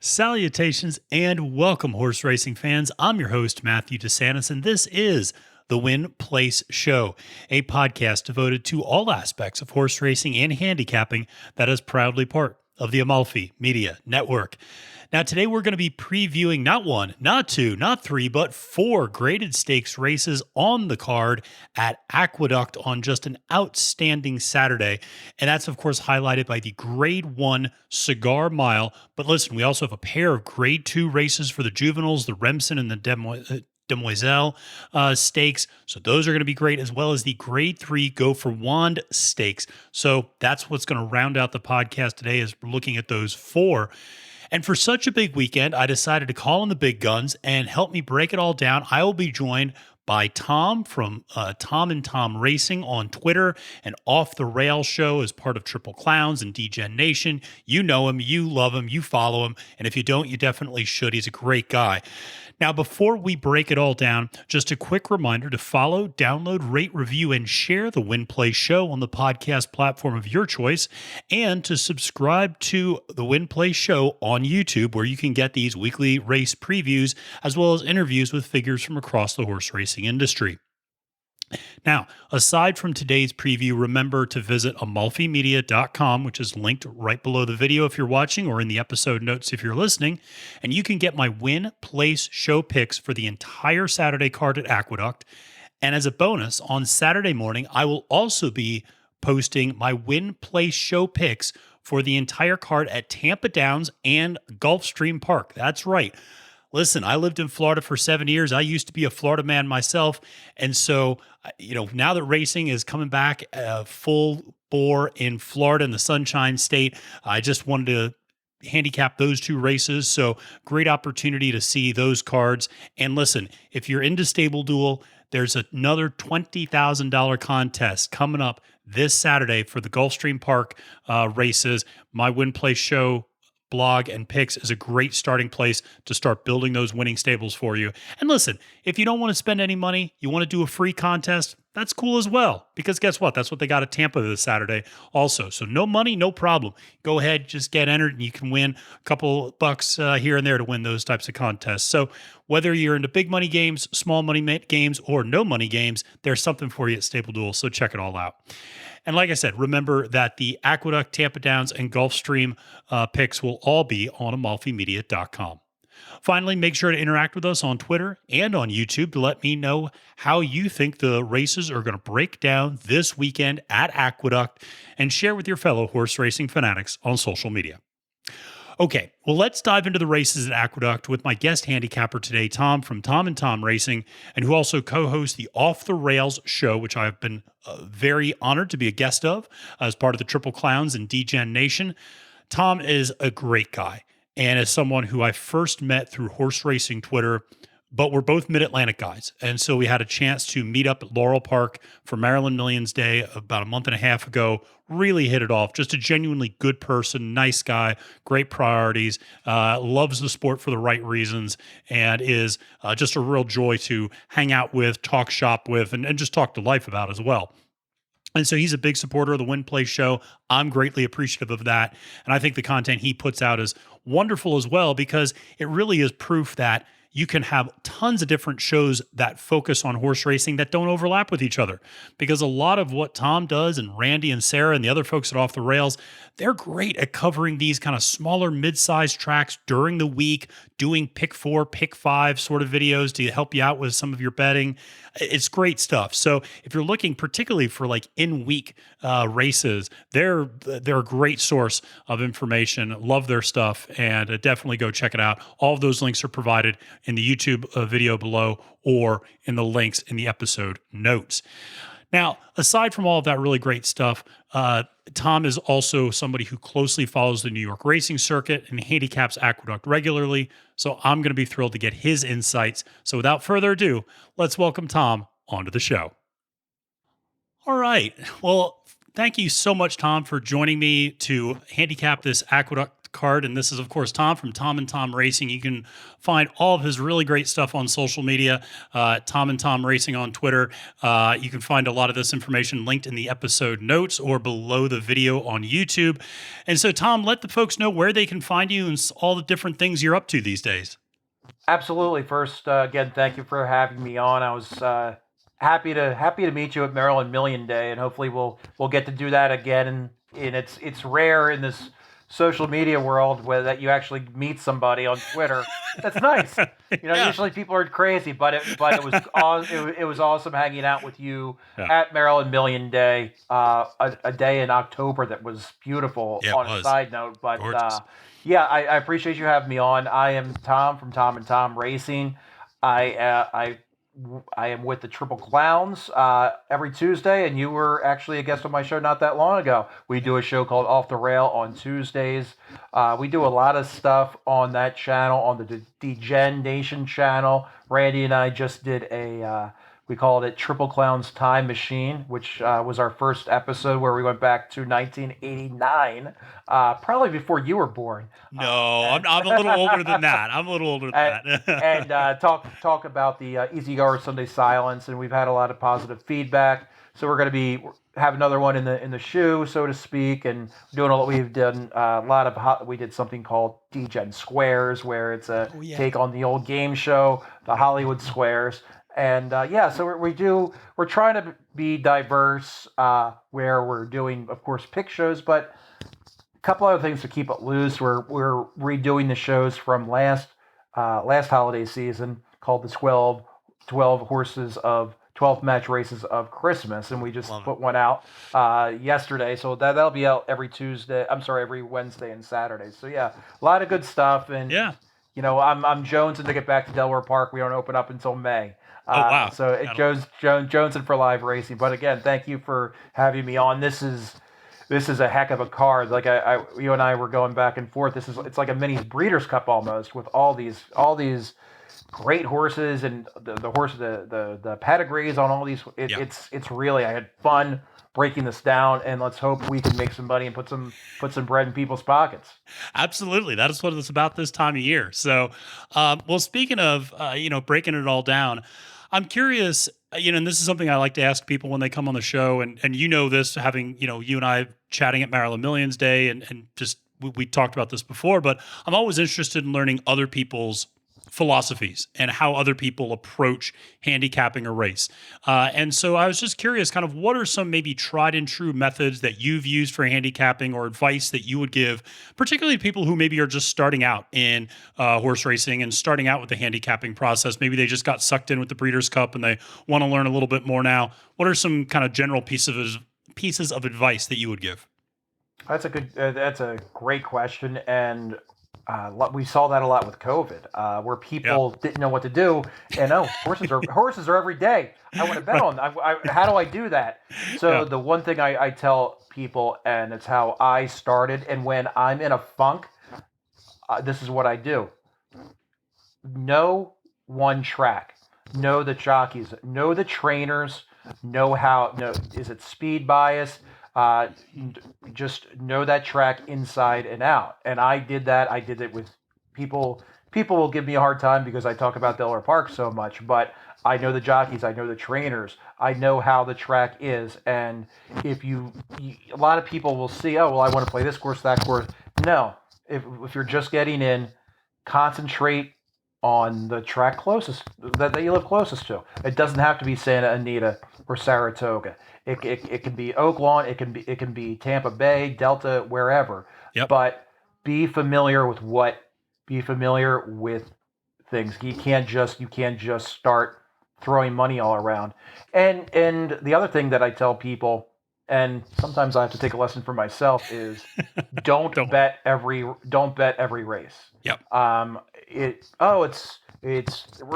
Salutations and welcome, horse racing fans. I'm your host, Matthew DeSantis, and this is the Win Place Show, a podcast devoted to all aspects of horse racing and handicapping that is proudly part of the Amalfi Media Network. Now, today we're going to be previewing not one, not two, not three, but four graded stakes races on the card at Aqueduct on just an outstanding Saturday. And that's, of course, highlighted by the Grade I Cigar Mile. But listen, we also have a pair of Grade II races for the juveniles, the Remsen and the Demoiselle Stakes. So those are going to be great, as well as the Grade III Go for Wand Stakes. So that's what's going to round out the podcast today, is looking at those four. And for such a big weekend, I decided to call in the big guns and help me break it all down. I will be joined by Tom from Tom and Tom Racing on Twitter, and Off the Rails show as part of Triple Clowns and Degen Nation. You know him, you love him, you follow him, and if you don't, you definitely should. He's a great guy. Now, before we break it all down, just a quick reminder to follow, download, rate, review, and share the Win Play Show on the podcast platform of your choice, and to subscribe to the Win Play Show on YouTube, where you can get these weekly race previews, as well as interviews with figures from across the horse racing industry. Now, aside from today's preview, remember to visit amalfimedia.com, which is linked right below the video if you're watching, or in the episode notes if you're listening, and you can get my Win Place Show picks for the entire Saturday card at Aqueduct. And as a bonus, on Saturday morning, I will also be posting my Win Place Show picks for the entire card at Tampa Downs and Gulfstream Park. That's right. Listen, I lived in Florida for 7 years. I used to be a Florida man myself. And so, now that racing is coming back full bore in Florida, in the Sunshine State, I just wanted to handicap those two races. So great opportunity to see those cards. And listen, if you're into Stable Duel, there's another $20,000 contest coming up this Saturday for the Gulfstream Park races. My Win Place Show blog and picks is a great starting place to start building those winning stables for you. And listen, if you don't want to spend any money, you want to do a free contest, that's cool as well, because guess what? That's what they got at Tampa this Saturday also. So no money, no problem. Go ahead, just get entered, and you can win a couple bucks here and there to win those types of contests. So whether you're into big money games, small money games, or no money games, there's something for you at Stable Duel. So check it all out. And like I said, remember that the Aqueduct, Tampa Downs, and Gulfstream picks will all be on amalfimedia.com. Finally, make sure to interact with us on Twitter and on YouTube to let me know how you think the races are going to break down this weekend at Aqueduct, and share with your fellow horse racing fanatics on social media. Okay, well, let's dive into the races at Aqueduct with my guest handicapper today, Tom from Tom and Tom Racing, and who also co-hosts the Off the Rails show, which I've been very honored to be a guest of as part of the Triple Clowns and Degen Nation. Tom is a great guy, and is someone who I first met through horse racing Twitter, but we're both Mid-Atlantic guys. And so we had a chance to meet up at Laurel Park for Maryland Millions Day about a month and a half ago. Really hit it off. Just a genuinely good person, nice guy, great priorities, loves the sport for the right reasons, and is just a real joy to hang out with, talk shop with, and just talk to life about as well. And so he's a big supporter of the Win Play Show. I'm greatly appreciative of that. And I think the content he puts out is wonderful as well, because it really is proof that you can have tons of different shows that focus on horse racing that don't overlap with each other. Because a lot of what Tom does, and Randy and Sarah and the other folks at Off the Rails, they're great at covering these kind of smaller mid-sized tracks during the week, doing pick 4, pick 5 sort of videos to help you out with some of your betting. It's great stuff. So if you're looking particularly for like in-week races, they're a great source of information. Love their stuff, and definitely go check it out. All of those links are provided in the YouTube video below, or in the links in the episode notes. Now, aside from all of that really great stuff, Tom is also somebody who closely follows the New York racing circuit and handicaps Aqueduct regularly. So I'm going to be thrilled to get his insights. So without further ado, let's welcome Tom onto the show. All right. Well, thank you so much, Tom, for joining me to handicap this Aqueduct Aqueduct card. And this is, of course, Tom from Tom and Tom Racing. You can find all of his really great stuff on social media, Tom and Tom Racing on Twitter. You can find a lot of this information linked in the episode notes or below the video on YouTube. And so, Tom, let the folks know where they can find you and all the different things you're up to these days. Absolutely. First, again, thank you for having me on. I was happy to meet you at Maryland Million Day, and hopefully we'll get to do that again. And it's rare in this social media world that you actually meet somebody on Twitter. That's nice. Usually people are crazy, but it was awesome hanging out with you at Maryland Million Day, a day in October that was beautiful. A side note, but I appreciate you having me on. I am Tom from Tom and Tom Racing. I am with the Triple Clowns every Tuesday, and you were actually a guest on my show not that long ago. We do a show called Off the Rail on Tuesdays. We do a lot of stuff on that channel, on the Degen Nation channel. Randy and I just did we called it Triple Clowns Time Machine, which was our first episode where we went back to 1989, probably before you were born. No, I'm a little older than that. And talk about the Easy Hour Sunday Silence, and we've had a lot of positive feedback. So we're going to have another one in the shoe, so to speak, and doing all we've done we did something called Degen Squares, where it's a take on the old game show, the Hollywood Squares. And so we're trying to be diverse, where we're doing, of course, pick shows, but a couple other things to keep it loose. We're redoing the shows from last holiday season called the 12 match races of Christmas, and we just put one out yesterday. So that'll be out every Wednesday and Saturday. So a lot of good stuff. And I'm jonesing to get back to Delaware Park. We don't open up until May. Wow! So jonesing for live racing. But again, thank you for having me on. This is a heck of a card. Like you and I were going back and forth. It's like a mini Breeders' Cup almost, with all these great horses and the pedigrees on all these. It's really, I had fun breaking this down, and let's hope we can make some money and put some bread in people's pockets. Absolutely. That is what it's about this time of year. So, speaking of, breaking it all down, I'm curious, and this is something I like to ask people when they come on the show, and this, having, you and I chatting at Maryland Millions Day, and just, we talked about this before, but I'm always interested in learning other people's philosophies and how other people approach handicapping a race. And so I was just curious, kind of what are some maybe tried and true methods that you've used for handicapping, or advice that you would give, particularly to people who maybe are just starting out in horse racing and starting out with the handicapping process. Maybe they just got sucked in with the Breeders' Cup and they want to learn a little bit more now. What are some kind of general pieces of advice that you would give? That's a great question. And we saw that a lot with COVID, where people didn't know what to do, and horses are every day. I want to bet on them. How do I do that? So the one thing I tell people, and it's how I started, and when I'm in a funk, this is what I do. Know one track, know the jockeys, know the trainers, is it speed bias? Just know that track inside and out. And I did that. I did it with people. People will give me a hard time because I talk about Delaware Park so much, but I know the jockeys, I know the trainers, I know how the track is. And if a lot of people will see, I want to play this course, that course. No, if you're just getting in, concentrate on the track closest that you live closest to. It doesn't have to be Santa Anita or Saratoga. It can be Oaklawn. It can be Tampa Bay, Delta, wherever. Yep. But be familiar with things. You can't just start throwing money all around. And the other thing that I tell people, and sometimes I have to take a lesson for myself, is don't bet every race. Yep. We're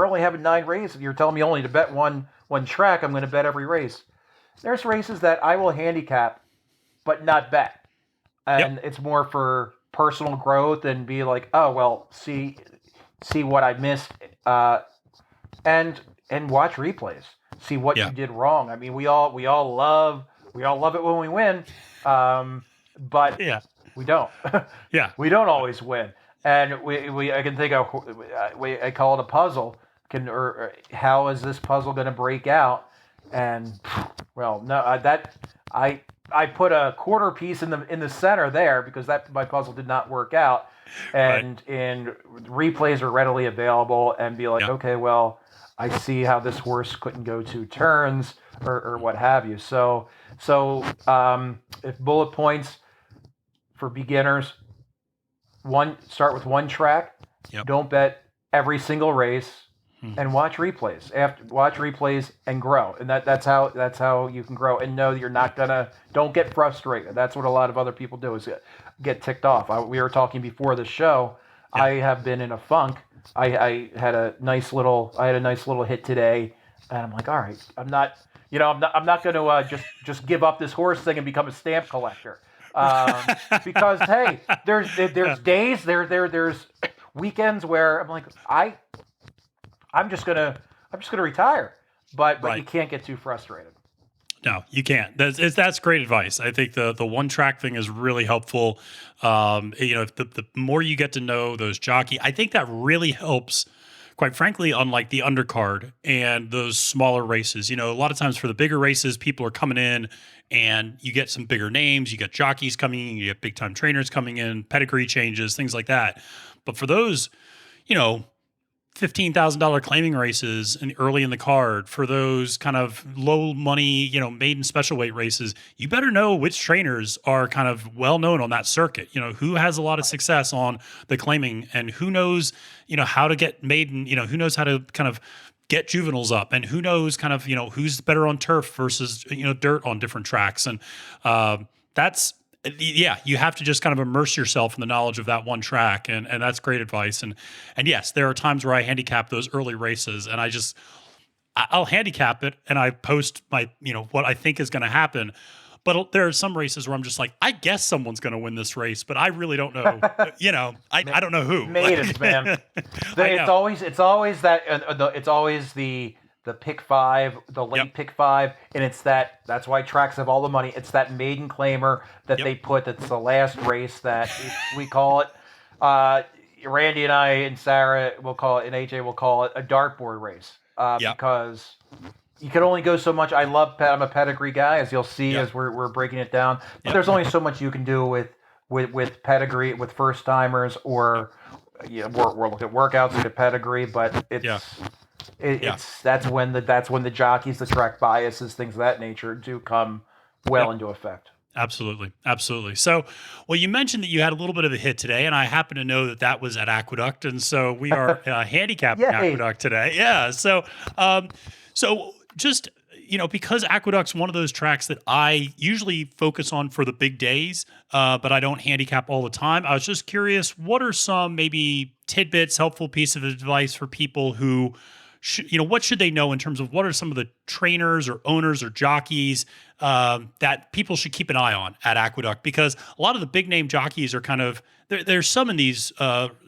only having 9 races. You're telling me only to bet one track. I'm going to bet every race. There's races that I will handicap, but not bet, and it's more for personal growth and be like, see what I missed, and watch replays, see what you did wrong. I mean, we all love it when we win, but We don't. Yeah. We don't always win. And I can think of, I call it a puzzle. Or how is this puzzle going to break out? And well, no, I put a quarter piece in the center there because that my puzzle did not work out, Right. and replays are readily available and be like, Yeah. okay, well, I see how this horse couldn't go 2 turns or what have you. If bullet points for beginners, start with one track. Yep. Don't bet every single race, Hmm. and watch replays. Watch replays and grow, and that's how you can grow. And know that you're not gonna. Don't get frustrated. That's what a lot of other people do is get ticked off. We were talking before the show. Yeah. I have been in a funk. I had a nice little hit today, and I'm like, all right, I'm not going to just give up this horse thing and become a stamp collector. Because hey, there's days there's weekends where I'm like I'm just gonna retire, but Right. you can't get too frustrated. No, you can't. That's great advice. I think the one track thing is really helpful. The more you get to know those jockey, I think that really helps. Quite frankly, on like the undercard and those smaller races, a lot of times for the bigger races, people are coming in and you get some bigger names, you get jockeys coming in, you get big time trainers coming in, pedigree changes, things like that. But for those, $15,000 claiming races and early in the card, for those kind of low money, maiden special weight races, you better know which trainers are kind of well known on that circuit. Who has a lot of success on the claiming and who knows, how to get maiden, who knows how to kind of get juveniles up and who knows kind of, who's better on turf versus, dirt on different tracks. And you have to just kind of immerse yourself in the knowledge of that one track. And that's great advice. And yes, there are times where I handicap those early races and I'll handicap it and I post my, what I think is going to happen. But there are some races where I'm just like, I guess someone's going to win this race, but I really don't know. I don't know who. Maidens, man. It's always the pick five, the late Yep. pick five, and that's why tracks have all the money. It's that maiden claimer that Yep. they put. That's the last race that we call it. Randy and I and Sarah will call it, and AJ will call it a dartboard race. Yep. Because you can only go so much. I'm a pedigree guy, as you'll see Yep. as we're breaking it down. But Yep. there's only so much you can do with pedigree, with first timers, or we're looking at workouts with pedigree. But that's when the jockeys, the track biases, things of that nature do come into effect. Absolutely. Absolutely. So, well, you mentioned that you had a little bit of a hit today, and I happen to know that was at Aqueduct. And so we are handicapping Aqueduct today. Yeah. So just, because Aqueduct's one of those tracks that I usually focus on for the big days, but I don't handicap all the time. I was just curious, what are some maybe tidbits, helpful piece of advice for people who what should they know in terms of what are some of the trainers or owners or jockeys that people should keep an eye on at Aqueduct? Because a lot of the big name jockeys are kind of, there's some in these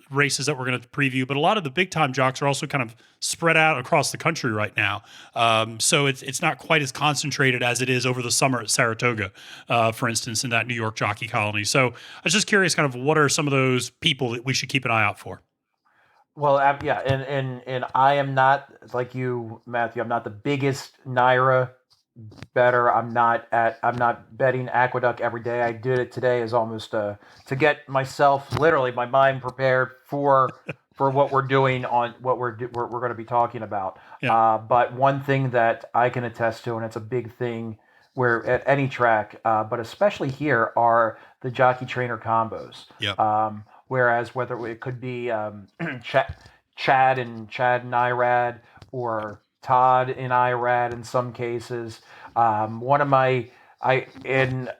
races that we're going to preview, but a lot of the big time jocks are also kind of spread out across the country right now. So it's not quite as concentrated as it is over the summer at Saratoga, for instance, in that New York jockey colony. So I was just curious kind of what are some of those people that we should keep an eye out for? Well, yeah, and I am not like you, Matthew. I'm not the biggest Naira better. I'm not betting Aqueduct every day. I did it today as almost to get myself, literally my mind prepared for what we're doing on what we're going to be talking about. Yeah. But one thing that I can attest to, and it's a big thing where at any track, but especially here, are the jockey trainer combos. Yeah. Whereas whether it could be Chad and Irad, or Todd and Irad in some cases. And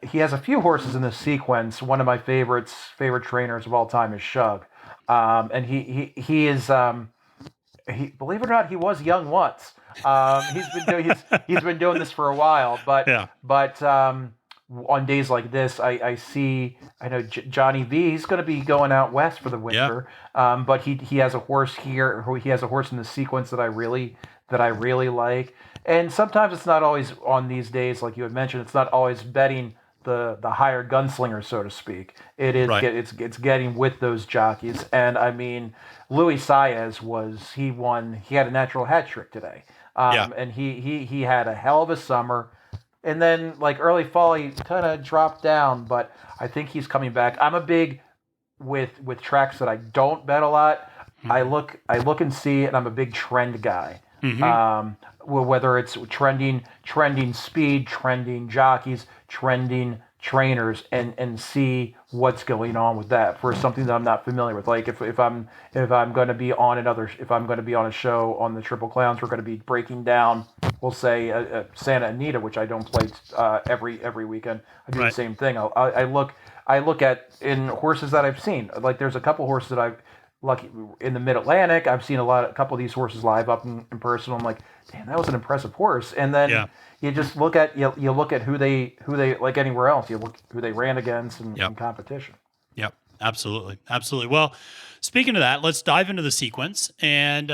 he has a few horses in this sequence. One of my favorite trainers of all time is Shug, and he is believe it or not, he was young once. He's been doing this for a while, but on days like this, I know Johnny V. He's going to be going out west for the winter, but he has a horse here. He has a horse in the sequence that I really like. And sometimes it's not always on these days, like you had mentioned. It's not always betting the hired gunslinger, so to speak. It is Right. it's getting with those jockeys, and I mean, Luis Saez he won. He had a natural hat trick today, Yeah. and he had a hell of a summer. And then like early fall, he kind of dropped down, but I think he's coming back. I'm a big with tracks that I don't bet a lot. I look and see, and I'm a big trend guy. Mm-hmm. Whether it's trending speed, trending jockeys, trending trainers, and see what's going on with that for something that I'm not familiar with. Like if I'm going to be on if I'm going to be on a show on the Triple Clowns, we're going to be breaking down, we'll say Santa Anita, which I don't play every weekend. I do the same thing. I look at in horses that I've seen. Like there's a couple horses that I've lucky in the Mid Atlantic. I've seen a couple of these horses live up in person. I'm like, damn, that was an impressive horse. And then you just look at you look at who they like anywhere else. You look who they ran against in competition. Yep. Absolutely. Absolutely. Well, speaking of that, let's dive into the sequence, and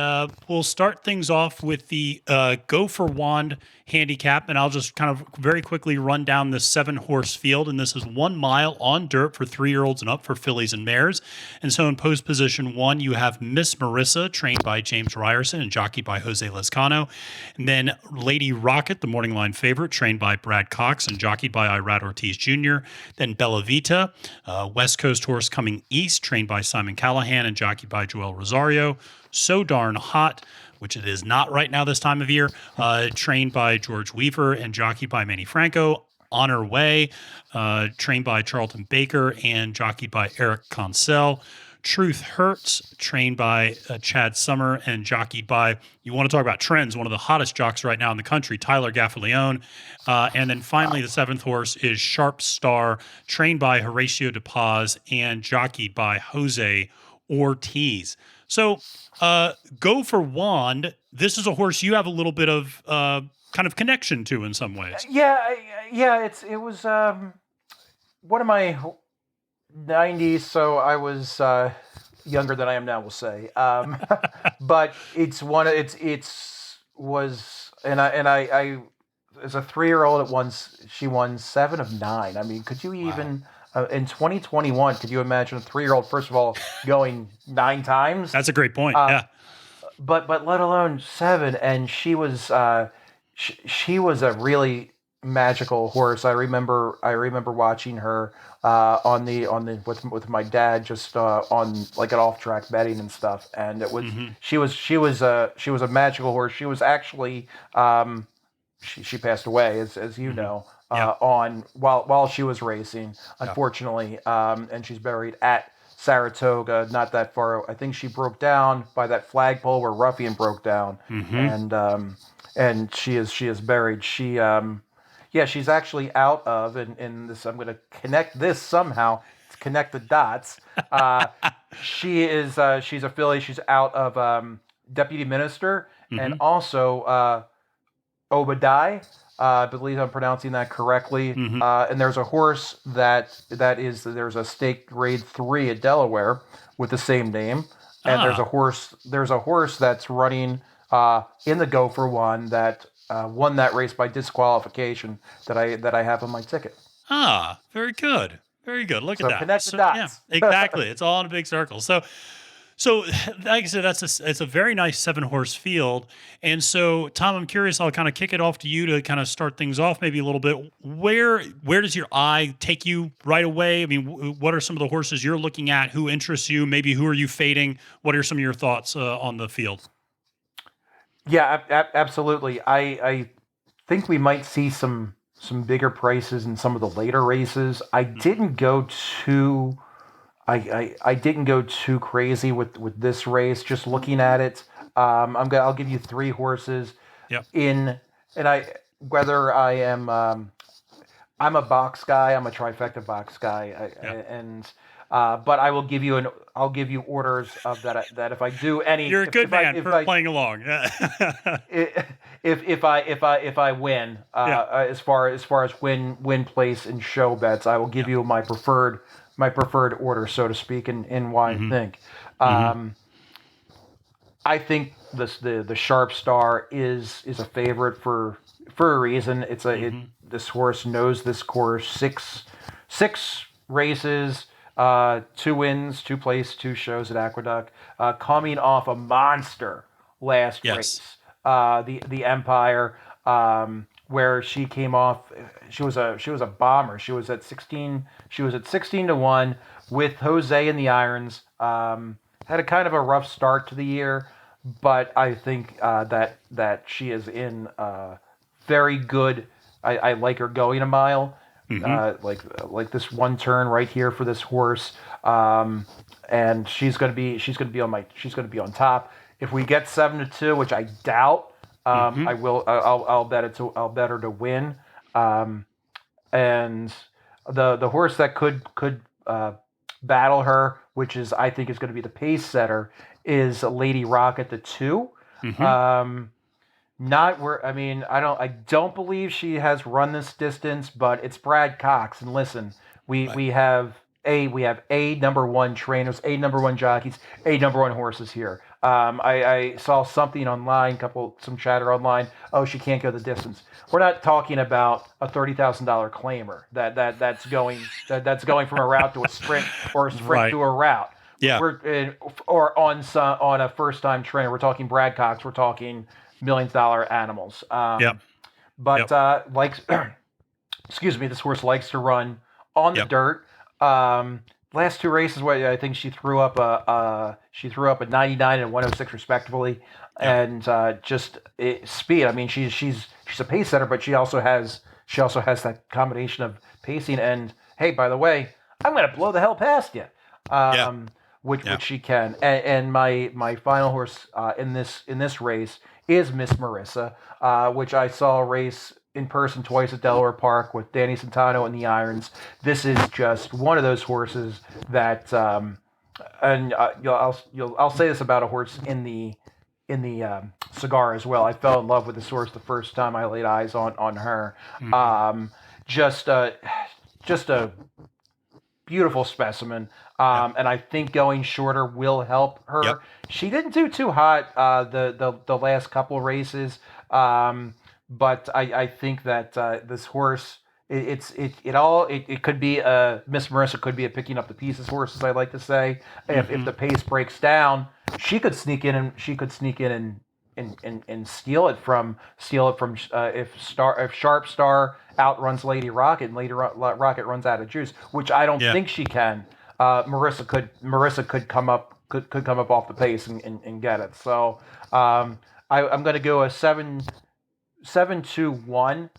we'll start things off with the Go for Wand handicap, and I'll just kind of very quickly run down the 7-horse field, and this is 1 mile on dirt for 3-year-olds and up for fillies and mares. And so in post position 1, you have Miss Marissa, trained by James Ryerson and jockeyed by Jose Lezcano. And then Lady Rocket, the morning line favorite, trained by Brad Cox and jockeyed by Irad Ortiz Jr. Then Bella Vita, West Coast horse coming east, trained by Simon Callahan and jockeyed by Joel Rosario. So Darn Hot, which it is not right now this time of year, trained by George Weaver and jockeyed by Manny Franco. On Her Way, trained by Charlton Baker and jockeyed by Eric Consell. Truth Hurts, trained by Chad Summer and jockeyed by, you want to talk about trends, one of the hottest jocks right now in the country, Tyler Gaffalione. And then finally, the 7th horse is Sharp Star, trained by Horatio De Paz and jockeyed by Jose Ortiz. So Go for Wand, this is a horse you have a little bit of kind of connection to in some ways. Yeah. It was one of my 90s, so I was younger than I am now, we'll say. But it's one of I as a 3-year-old she won 7 of 9. I mean, could you even in 2021, could you imagine a 3-year-old first of all going 9 times? That's a great point. Yeah. But let alone 7, and she was she was a really magical horse. I remember watching her on the with my dad, just on like an off track betting and stuff, and it was she was a magical horse. She was actually she passed away, as you know, on while she was racing, unfortunately, and she's buried at Saratoga, not that far. I think she broke down by that flagpole where Ruffian broke down, and she is buried. She's actually out of, and this, I'm going to connect this somehow, connect the dots. She's a filly. She's out of Deputy Minister, and also Obadiah. I believe I'm pronouncing that correctly. And there's a horse there's a stake Grade III at Delaware with the same name, and there's a horse that's running in the Go for One that won that race by disqualification that I have on my ticket. Very good. Very good. Look at that. Connect the dots. Yeah, exactly. It's all in a big circle. So like I said, it's a very nice 7-horse field. And so, Tom, I'm curious, I'll kind of kick it off to you to kind of start things off maybe a little bit. Where does your eye take you right away? I mean, what are some of the horses you're looking at? Who interests you? Maybe who are you fading? What are some of your thoughts on the field? Yeah, absolutely. I think we might see some bigger prices in some of the later races. I didn't go too crazy with this race. Just looking at it, I'll give you 3 horses. Whether I am I'm a box guy. I'm a trifecta box guy, but I will give you I'll give you orders of that if I do any. You're a good man for playing along. If I win, as far as win place and show bets, I will give you my preferred order, so to speak, and why I think. I think the Sharp Star is a favorite for for a reason. Mm-hmm. This horse knows this course. Six races, 2 wins, 2 places, 2 shows at Aqueduct. Coming off a monster last Yes. race, the Empire, where she came off. She was a bomber. She was at 16. She was at 16-1 with Jose in the irons. Had a kind of a rough start to the year, but I think that she is in very good. I like her going a mile. Mm-hmm. Like this one turn right here for this horse, and she's gonna be on top. If we get 7-2, which I doubt, Mm-hmm. I will. I'll bet her to win. Um, and the horse that could battle her, which is I think is going to be the pace setter, is Lady Rocket the 2. Mm-hmm. Um, not where I don't believe she has run this distance, but it's Brad Cox. And listen, we Right. we have a number one trainers, a number one jockeys, a number one horses here. I saw something online, some chatter online. Oh, she can't go the distance. We're not talking about a $30,000 claimer that's going from a route to a sprint, or a sprint Right. to a route. Yeah. Or on a first time trainer. We're talking Brad Cox. We're talking $1 million animals. Yep. But Yep. likes excuse me, this horse likes to run on the Yep. dirt. Last 2 races, where I think she threw up a 99 and 106 respectively, Yep. and speed. I mean, she's a pace setter, but she also has that combination of pacing and, hey, by the way, I'm going to blow the hell past you. Yeah. Which Yeah. she can. And my final horse in this race is Miss Marissa, which I saw race in person twice at Delaware Park with Danny Santano in the irons. This is just one of those horses that, and I'll say this about a horse in the cigar as well. I fell in love with this horse the first time I laid eyes on her. Mm-hmm. Just a beautiful specimen. Yep. And I think going shorter will help her. Yep. She didn't do too hot the last couple of races, but I think that this horse, it could be Miss Marissa could be a picking up the pieces horse, as I like to say. If the pace breaks down, she could sneak in and steal it from if Sharp Star outruns Lady Rocket and Lady Rocket runs out of juice, which I don't Yeah. think she can. Marissa could come up off the pace and get it. So I'm going to go a 7-2-1.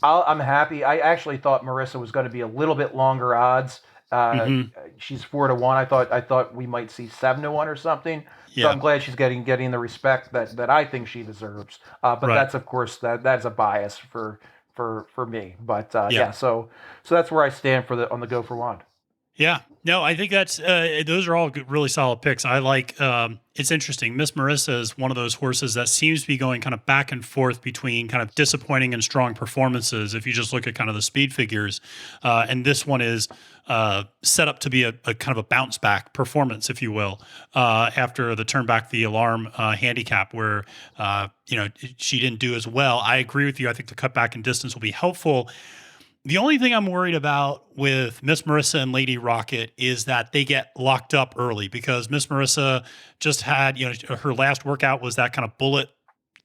I'm happy. I actually thought Marissa was going to be a little bit longer odds. Mm-hmm. She's 4-1. I thought we might see 7-1 or something. So Yeah. I'm glad she's getting the respect that I think she deserves. But Right. that's, of course, that's a bias for me. But Yeah. yeah, so that's where I stand on the go for Wand. Yeah, no, I think those are all good, really solid picks. I like. It's interesting. Miss Marissa is one of those horses that seems to be going kind of back and forth between kind of disappointing and strong performances. If you just look at kind of the speed figures, and this one is set up to be a kind of a bounce back performance, if you will, after the turn back the alarm handicap, where she didn't do as well. I agree with you. I think the cut back in distance will be helpful. The only thing I'm worried about with Miss Marissa and Lady Rocket is that they get locked up early, because Miss Marissa just had, her last workout was that kind of bullet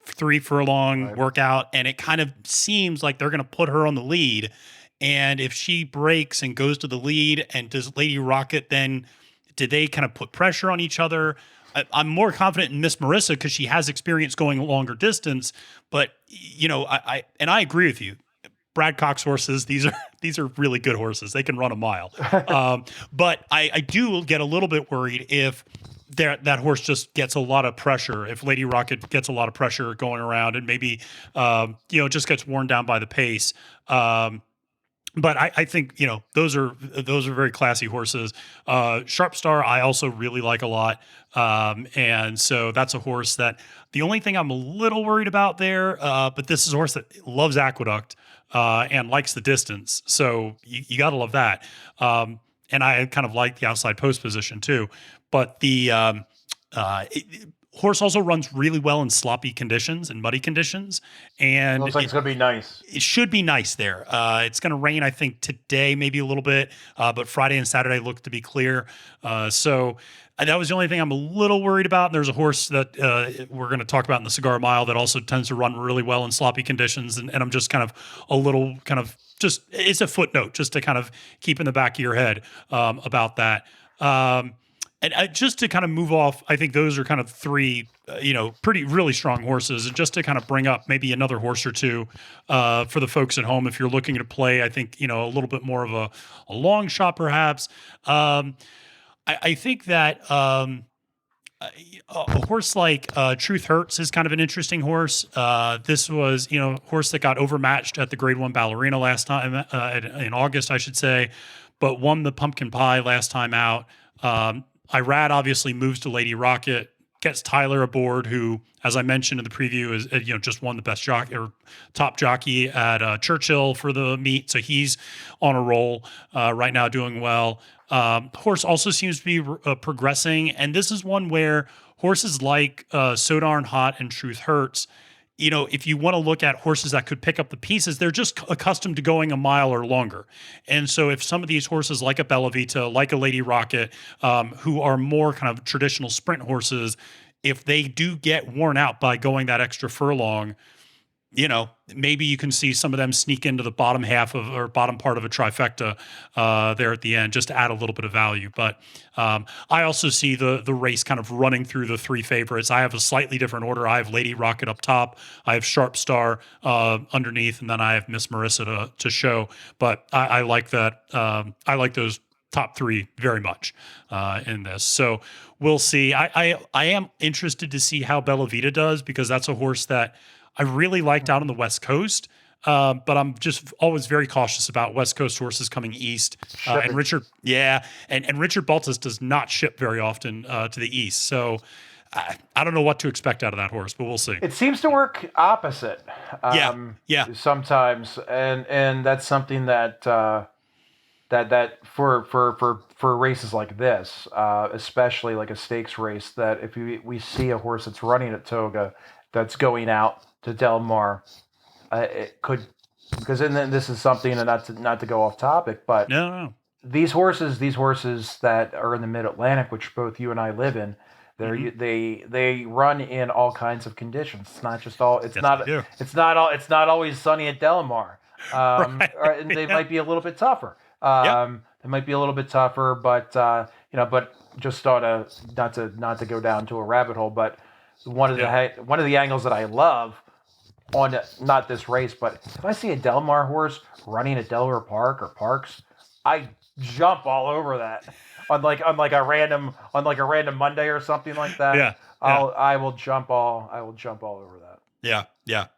3 furlong Right. workout, and it kind of seems like they're going to put her on the lead. And if she breaks and goes to the lead, and does Lady Rocket, then do they kind of put pressure on each other? I'm more confident in Miss Marissa because she has experience going a longer distance. But I agree with you. Brad Cox horses, these are really good horses. They can run a mile. But I do get a little bit worried if that horse just gets a lot of pressure. If Lady Rocket gets a lot of pressure going around, and maybe just gets worn down by the pace. But I think those are very classy horses. Sharp Star I also really like a lot, and so that's a horse that the only thing I'm a little worried about there. But this is a horse that loves Aqueduct and likes the distance, so you got to love that. And I kind of like the outside post position too. But Horse also runs really well in sloppy conditions and muddy conditions, and Looks like it's going to be nice. it should be nice there. It's going to rain, I think, today, maybe a little bit, but Friday and Saturday look to be clear. So that was the only thing I'm a little worried about. And there's a horse that we're going to talk about in the Cigar Mile that also tends to run really well in sloppy conditions, and I'm just kind of a little kind of just, it's a footnote just to kind of keep in the back of your head about that. And just to kind of move off, I think those are kind of three, pretty really strong horses. And just to kind of bring up maybe another horse or two for the folks at home, if you're looking to play, I think, a little bit more of a long shot perhaps. I think that a horse like Truth Hurts is kind of an interesting horse. This was, a horse that got overmatched at the Grade I Ballerina last time, in August, I should say, but won the Pumpkin Pie last time out. Irad obviously moves to Lady Rocket, gets Tyler aboard, who, as I mentioned in the preview, is just won the best jockey or top jockey at Churchill for the meet, so he's on a roll right now, doing well. Horse also seems to be progressing, and this is one where horses like So Darn Hot and Truth Hurts, if you want to look at horses that could pick up the pieces, they're just accustomed to going a mile or longer. And so if some of these horses like a Bella Vita, like a Lady Rocket, who are more kind of traditional sprint horses, if they do get worn out by going that extra furlong, maybe you can see some of them sneak into the bottom half of or bottom part of a trifecta there at the end, just to add a little bit of value. But I also see the race kind of running through the three favorites. I have a slightly different order. I have Lady Rocket up top. I have Sharp Star underneath, and then I have Miss Marissa to show. But I like that. I like those top three very much in this. So we'll see. I am interested to see how Bella Vita does, because that's a horse that I really liked out on the West Coast, but I'm just always very cautious about West Coast horses coming east. And Richard Baltas does not ship very often to the east. So I don't know what to expect out of that horse, but we'll see. It seems to work opposite. Sometimes, and that's something that that for races like this, especially like a stakes race, that if we see a horse that's running at Toga that's going out to Del Mar, it could, because then this is something, and not to go off topic, but no. These horses that are in the Mid-Atlantic, which both you and I live in, they run in all kinds of conditions. It's not just all. It's not always sunny at Del Mar. And they might be a little bit tougher. It might be a little bit tougher, but but just not to go down to a rabbit hole. But one of the angles that I love on not this race, but if I see a Del Mar horse running at Delaware Park or Parks, I jump all over that. on a random Monday or something like that. I will jump all over that.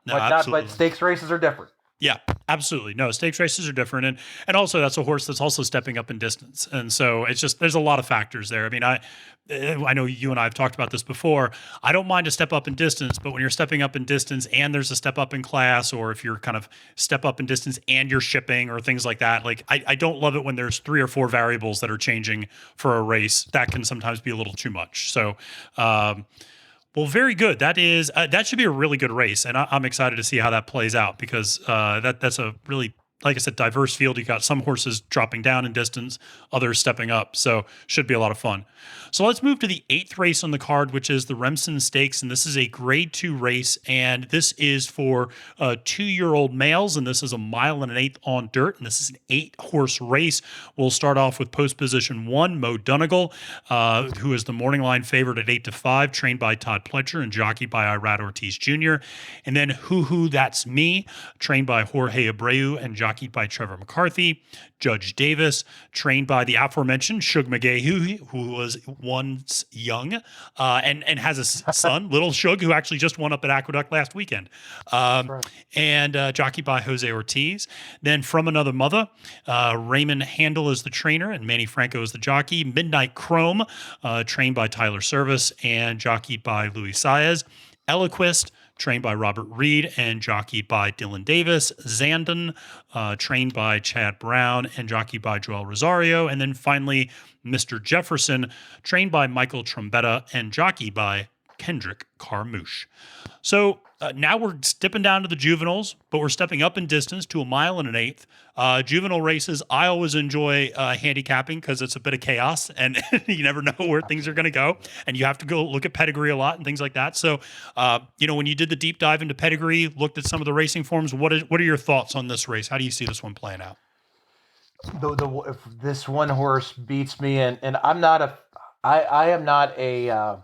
No, absolutely. But stakes races are different. Yeah, absolutely. No, stakes races are different. And also that's a horse that's also stepping up in distance. And so it's just, there's a lot of factors there. I mean, I know you and I have talked about this before. I don't mind a step up in distance, but when you're stepping up in distance and there's a step up in class, or if you're kind of step up in distance and you're shipping or things like that, like I don't love it when there's 3 or 4 variables that are changing for a race. That can sometimes be a little too much. So, well, very good. That is that should be a really good race, and I'm excited to see how that plays out, because that's a really, like I said, diverse field. You got some horses dropping down in distance, others stepping up, so should be a lot of fun. So let's move to the 8th race on the card, which is the Remsen Stakes, and this is a Grade II race, and this is for 2-year-old males, and this is 1.125 miles on dirt, and this is an 8-horse race. We'll start off with post position 1, Mo Donegal, who is the morning line favorite at 8-5, trained by Todd Pletcher and jockeyed by Irad Ortiz Jr., and then Hoo That's Me, trained by Jorge Abreu and jockeyed by Trevor McCarthy. Judge Davis, trained by the aforementioned Shug McGahey, who was once young and has a son, little Shug, who actually just won up at Aqueduct last weekend. And jockeyed by Jose Ortiz. Then From Another Mother, Raymond Handel is the trainer and Manny Franco is the jockey. Midnight Chrome, trained by Tyler Service and jockeyed by Luis Saez. Eloquist, trained by Robert Reed and jockeyed by Dylan Davis. Zandon, trained by Chad Brown and jockeyed by Joel Rosario. And then finally, Mr. Jefferson, trained by Michael Trombetta and jockeyed by Kendrick Carmouche. So now we're dipping down to the juveniles, but we're stepping up in distance to 1.125 miles. Juvenile races, I always enjoy handicapping because it's a bit of chaos and you never know where things are going to go. And you have to go look at pedigree a lot and things like that. So, when you did the deep dive into pedigree, looked at some of the racing forms, what are your thoughts on this race? How do you see this one playing out? If this one horse beats me, and I am not a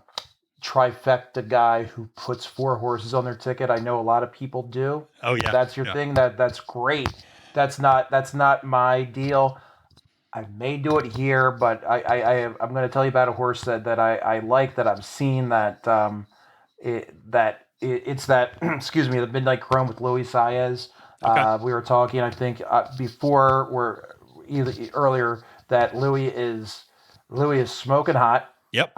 trifecta guy who puts 4 horses on their ticket. I know a lot of people do. Oh yeah, that's your thing. That's great. That's not my deal. I may do it here, but I'm going to tell you about a horse that I like, that I've seen, it's that excuse me, the Midnight Chrome with Luis Saez. Okay. We were talking, I think, before earlier, that Louis is smoking hot. Yep.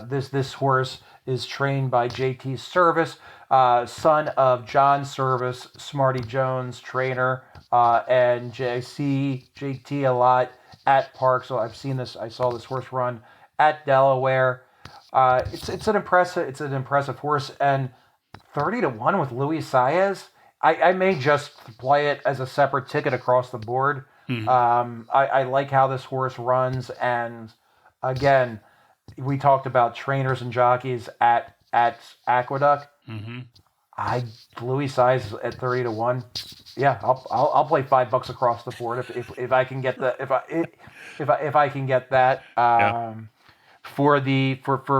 This horse is trained by JT Service, son of John Service, Smarty Jones, trainer, and I see JT a lot at Park. So I saw this horse run at Delaware. It's an impressive horse, and 30-1 with Luis Saez. I may just play it as a separate ticket across the board. Mm-hmm. I like how this horse runs, and again, we talked about trainers and jockeys at Aqueduct. Mm-hmm. Luis Saez at 30-1. Yeah, I'll play $5 across the board if I can get if I can get that. For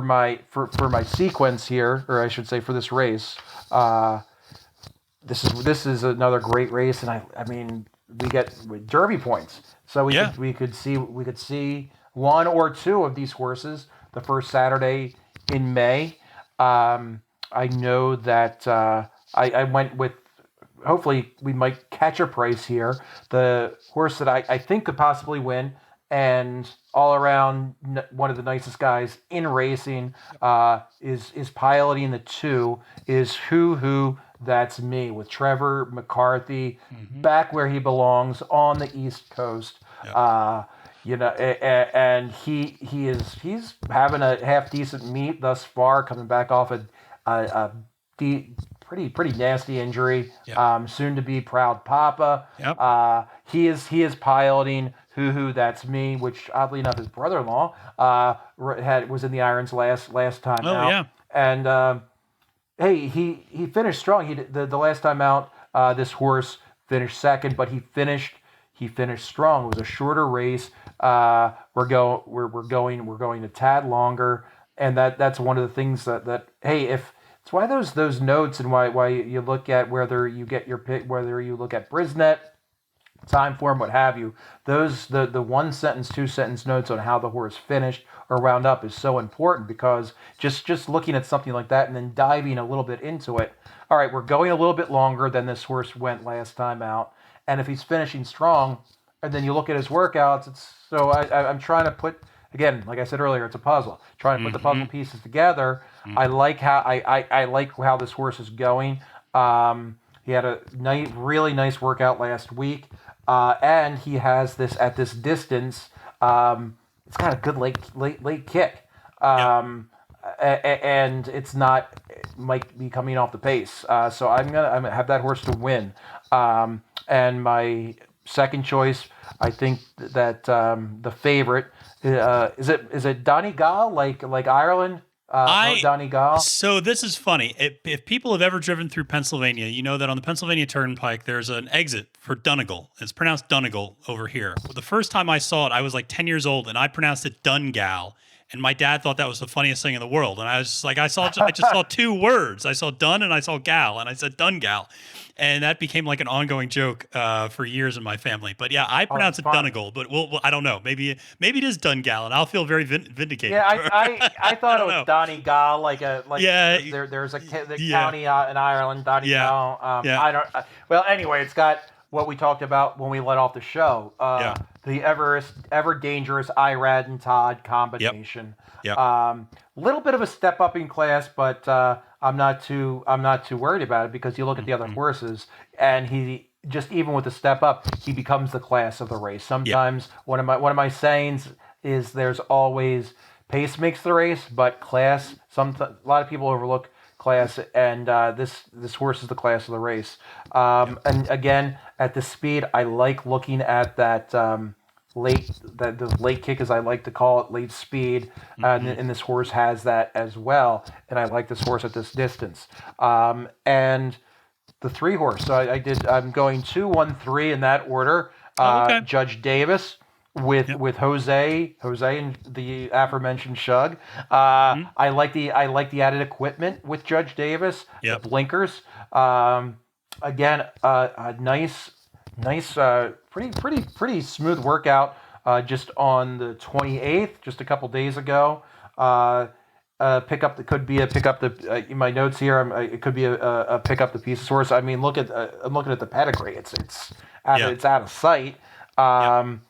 my sequence here, or I should say for this race. This is another great race, and I mean, we get Derby points, so we could see one or two of these horses the first Saturday in May. I know that I went with, hopefully we might catch a price here. The horse that I think could possibly win, and all around one of the nicest guys in racing, is piloting the 2, is Who That's Me, with Trevor McCarthy, back where he belongs on the East Coast. Yep. And he's having a half decent meet thus far, coming back off a pretty nasty injury. Yep. Soon to be proud papa. Yep. He is piloting Who That's Me, which oddly enough his brother-in-law was in the irons last time out. Yeah. And hey, he finished strong. The last time out, this horse finished second, but he finished strong. It was a shorter race. We're going a tad longer, and that's one of the things that hey, if it's why those notes, and why you look at whether you get your pick, whether you look at Brisnet, time form, what have you, those the 1 sentence, 2 sentence notes on how the horse finished or wound up is so important, because just looking at something like that and then diving a little bit into it. All right, we're going a little bit longer than this horse went last time out, and if he's finishing strong, and then you look at his workouts, I'm trying to put, again, like I said earlier, it's a puzzle. Trying to put the puzzle pieces together. Mm-hmm. I like how this horse is going. He had a really nice workout last week. And he has this at this distance. It's got a good late kick, and it's not might be coming off the pace. So I'm gonna have that horse to win. And my second choice, I think that the favorite is it Donegal, like Ireland. Donegal. So this is funny. If people have ever driven through Pennsylvania, you know that on the Pennsylvania Turnpike, there's an exit for Donegal. It's pronounced Donegal over here. Well, the first time I saw it, I was like 10 years old, and I pronounced it Dungal. And my dad thought that was the funniest thing in the world. And I was just like, I just saw 2 words. I saw Dun and I saw Gal, and I said Dungal. And that became like an ongoing joke for years in my family. But yeah, I pronounce it Donegal, but I don't know. Maybe it is Dungal, and I'll feel very vindicated. Yeah, I thought it was Donegal, there's a county in Ireland, Donegal. Yeah. I don't. Well, anyway, it's got what we talked about when we let off the show. The ever dangerous Irad and Todd combination. Yep. Little bit of a step up in class, but I'm not too worried about it, because you look at the other horses, and he just, even with the step up, he becomes the class of the race. Sometimes one of my sayings is there's always pace makes the race, but class. A lot of people overlook class, and this horse is the class of the race. And again, at the speed, I like looking at that. The late kick, as I like to call it, late speed, and this horse has that as well. And I like this horse at this distance. And the 3 horse. So I'm going 2, 1, 3 in that order. Okay. Judge Davis with Jose and the aforementioned Shug. I like the added equipment with Judge Davis. Yep. The blinkers. Again, a nice, pretty smooth workout. Just on the 28th, just a couple days ago. Pick up the in my notes here. It could be a pick up the pieces horse. I mean, I'm looking at the pedigree. It's out of sight. And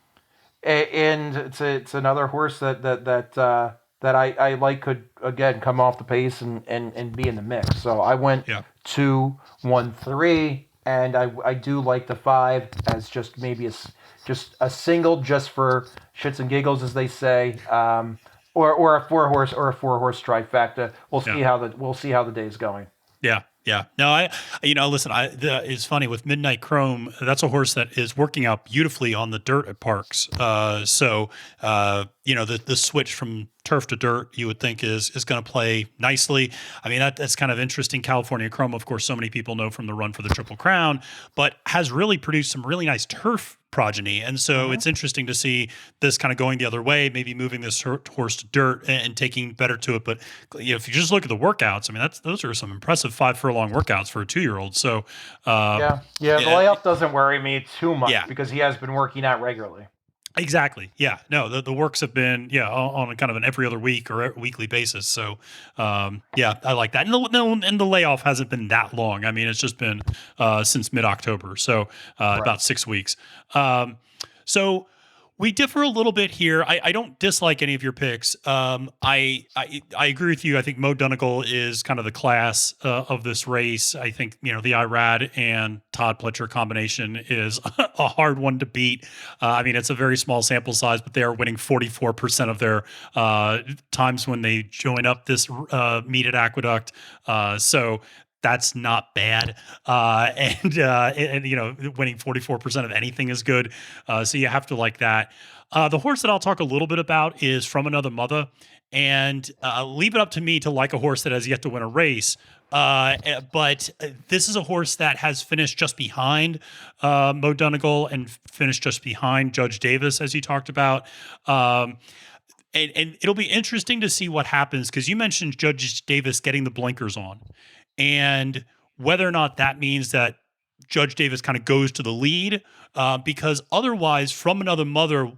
it's another horse that I like could again come off the pace and be in the mix. So I went 2, 1, 3, and I do like the 5 as just maybe a single just for shits and giggles, as they say. Or a 4-horse trifecta. We'll see how the day's going. Yeah. Yeah. No, listen, it's funny with Midnight Chrome. That's a horse that is working out beautifully on the dirt at Parks. The switch from turf to dirt, you would think is going to play nicely. I mean, that's kind of interesting. California Chrome, of course, so many people know from the run for the Triple Crown, but has really produced some really nice turf progeny. And so it's interesting to see this kind of going the other way, maybe moving this horse to dirt and taking better to it. But if you just look at the workouts, I mean, those are some impressive 5 furlong workouts for a 2-year-old. So the layoff doesn't worry me too much because he has been working out regularly. Exactly. Yeah. No, the works have been, on a kind of an every other week or weekly basis. So, I like that. And the layoff hasn't been that long. I mean, it's just been since mid-October. So, about 6 weeks. So we differ a little bit here. I don't dislike any of your picks. I agree with you. I think Mo Donegal is kind of the class of this race. I think, the Irad and Todd Pletcher combination is a hard one to beat. I mean, it's a very small sample size, but they are winning 44% of their times when they join up this meet at Aqueduct. So that's not bad. And winning 44% of anything is good. So you have to like that. The horse that I'll talk a little bit about is From Another Mother, and leave it up to me to like a horse that has yet to win a race. But this is a horse that has finished just behind Mo Donegal and finished just behind Judge Davis, as you talked about. And it'll be interesting to see what happens, because you mentioned Judge Davis getting the blinkers on, and whether or not that means that Judge Davis kind of goes to the lead, because otherwise From Another Mother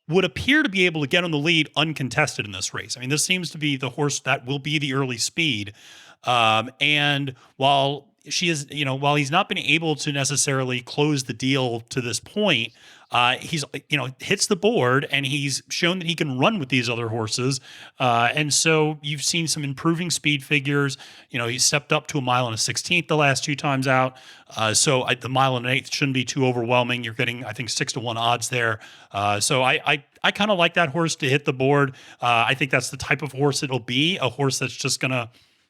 would appear to be able to get on the lead uncontested in this race. I mean, this seems to be the horse that will be the early speed. And while he's not been able to necessarily close the deal to this point, he's, hits the board, and he's shown that he can run with these other horses. And so you've seen some improving speed figures. He stepped up to 1 mile and a 16th the last 2 times out. So the 1 mile and an 1/8 shouldn't be too overwhelming. You're getting, I think, 6-1 odds there. So I kind of like that horse to hit the board. I think that's the type of horse it'll be, a horse that's just going to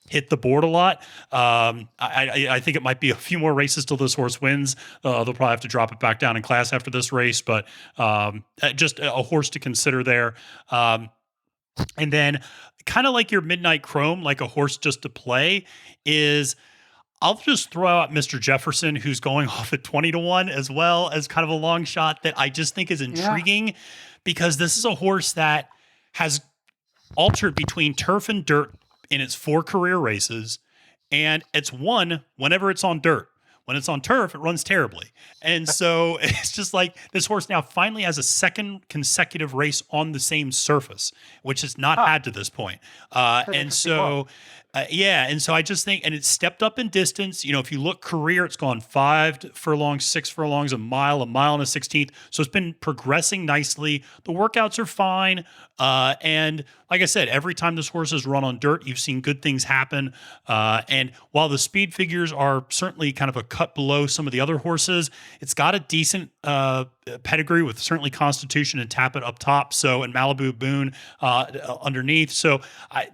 hit the board a lot. I think it might be a few more races till this horse wins. They'll probably have to drop it back down in class after this race, but just a horse to consider there. And then kind of like your Midnight Chrome, like a horse just to play, is I'll just throw out Mr. Jefferson, who's going off at 20-1 as well, as kind of a long shot that I just think is intriguing, because this is a horse that has altered between turf and dirt in its 4 career races, and it's won whenever it's on dirt. When it's on turf, it runs terribly. And so it's just like this horse now finally has a second consecutive race on the same surface, which it's not had to this point. And so I just think, and it's stepped up in distance. If you look career, it's gone 5 furlongs, 6 furlongs, a mile and a 16th. So it's been progressing nicely. The workouts are fine. And like I said, every time this horse has run on dirt, you've seen good things happen. And while the speed figures are certainly kind of a cut below some of the other horses, it's got a decent pedigree with certainly Constitution and Tap It up top. So, and Malibu Boone underneath. So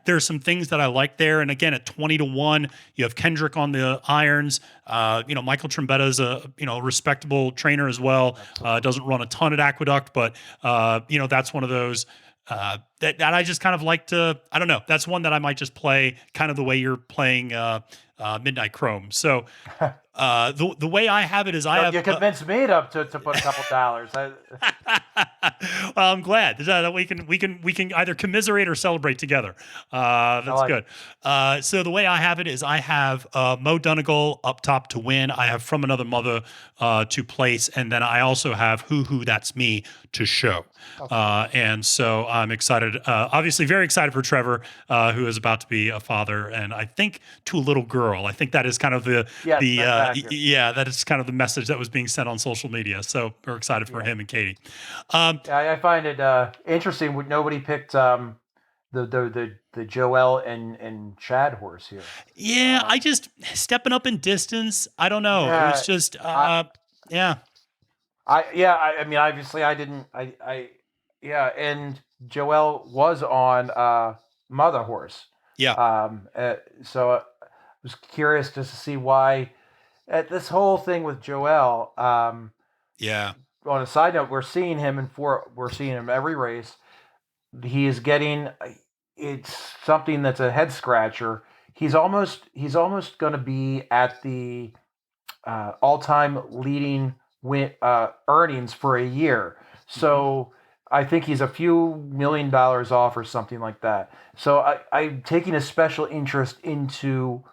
there's some things that I like there. And again, at 20-1, you have Kendrick on the irons. Michael Trombetta is a respectable trainer as well. Doesn't run a ton at Aqueduct, but that's one of those that I just kind of like to. I don't know. That's one that I might just play kind of the way you're playing Midnight Chrome. So the way I have it is you convinced me to put a couple dollars. Well, I'm glad that we can either commiserate or celebrate together. That's good. So the way I have it is I have Mo Donegal up top to win. I have From Another Mother to place, and then I also have Who That's Me to show. Okay. And so I'm excited. Obviously, very excited for Trevor, who is about to be a father, and I think to a little girl. I think that is kind of that is kind of the message that was being sent on social media. So we're excited for him and Katie. I find it interesting. Nobody picked the Joel and Chad horse here. Yeah, I just stepping up in distance. I don't know. It was just I mean, obviously, I didn't. And Joel was on Mother Horse. Yeah. So I was curious just to see why. This whole thing with Joel. Yeah. On a side note, we're seeing him every race. He is getting. It's something that's a head scratcher. He's almost going to be at the all-time leading earnings for a year. So I think he's a few $1 million off or something like that. So I'm taking a special interest into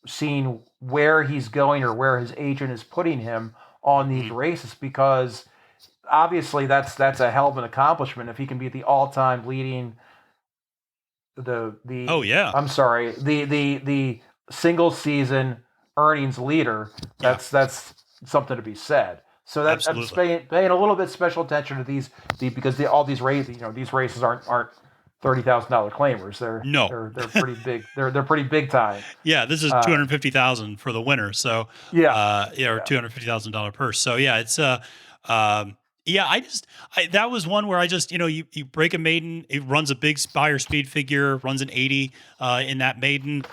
seeing where he's going or where his agent is putting him on these races, because obviously that's a hell of an accomplishment if he can be the all-time leading the single season earnings leader. That's something to be said. So that's I'm paying a little bit special attention to because all these races, these races aren't $30,000 claimers. They're pretty big. They're pretty big time. Yeah, this is $250,000 for the winner. So or $250,000 purse. So yeah, it's that was one where I just you break a maiden, it runs a big buyer speed figure, runs an 80 in that maiden.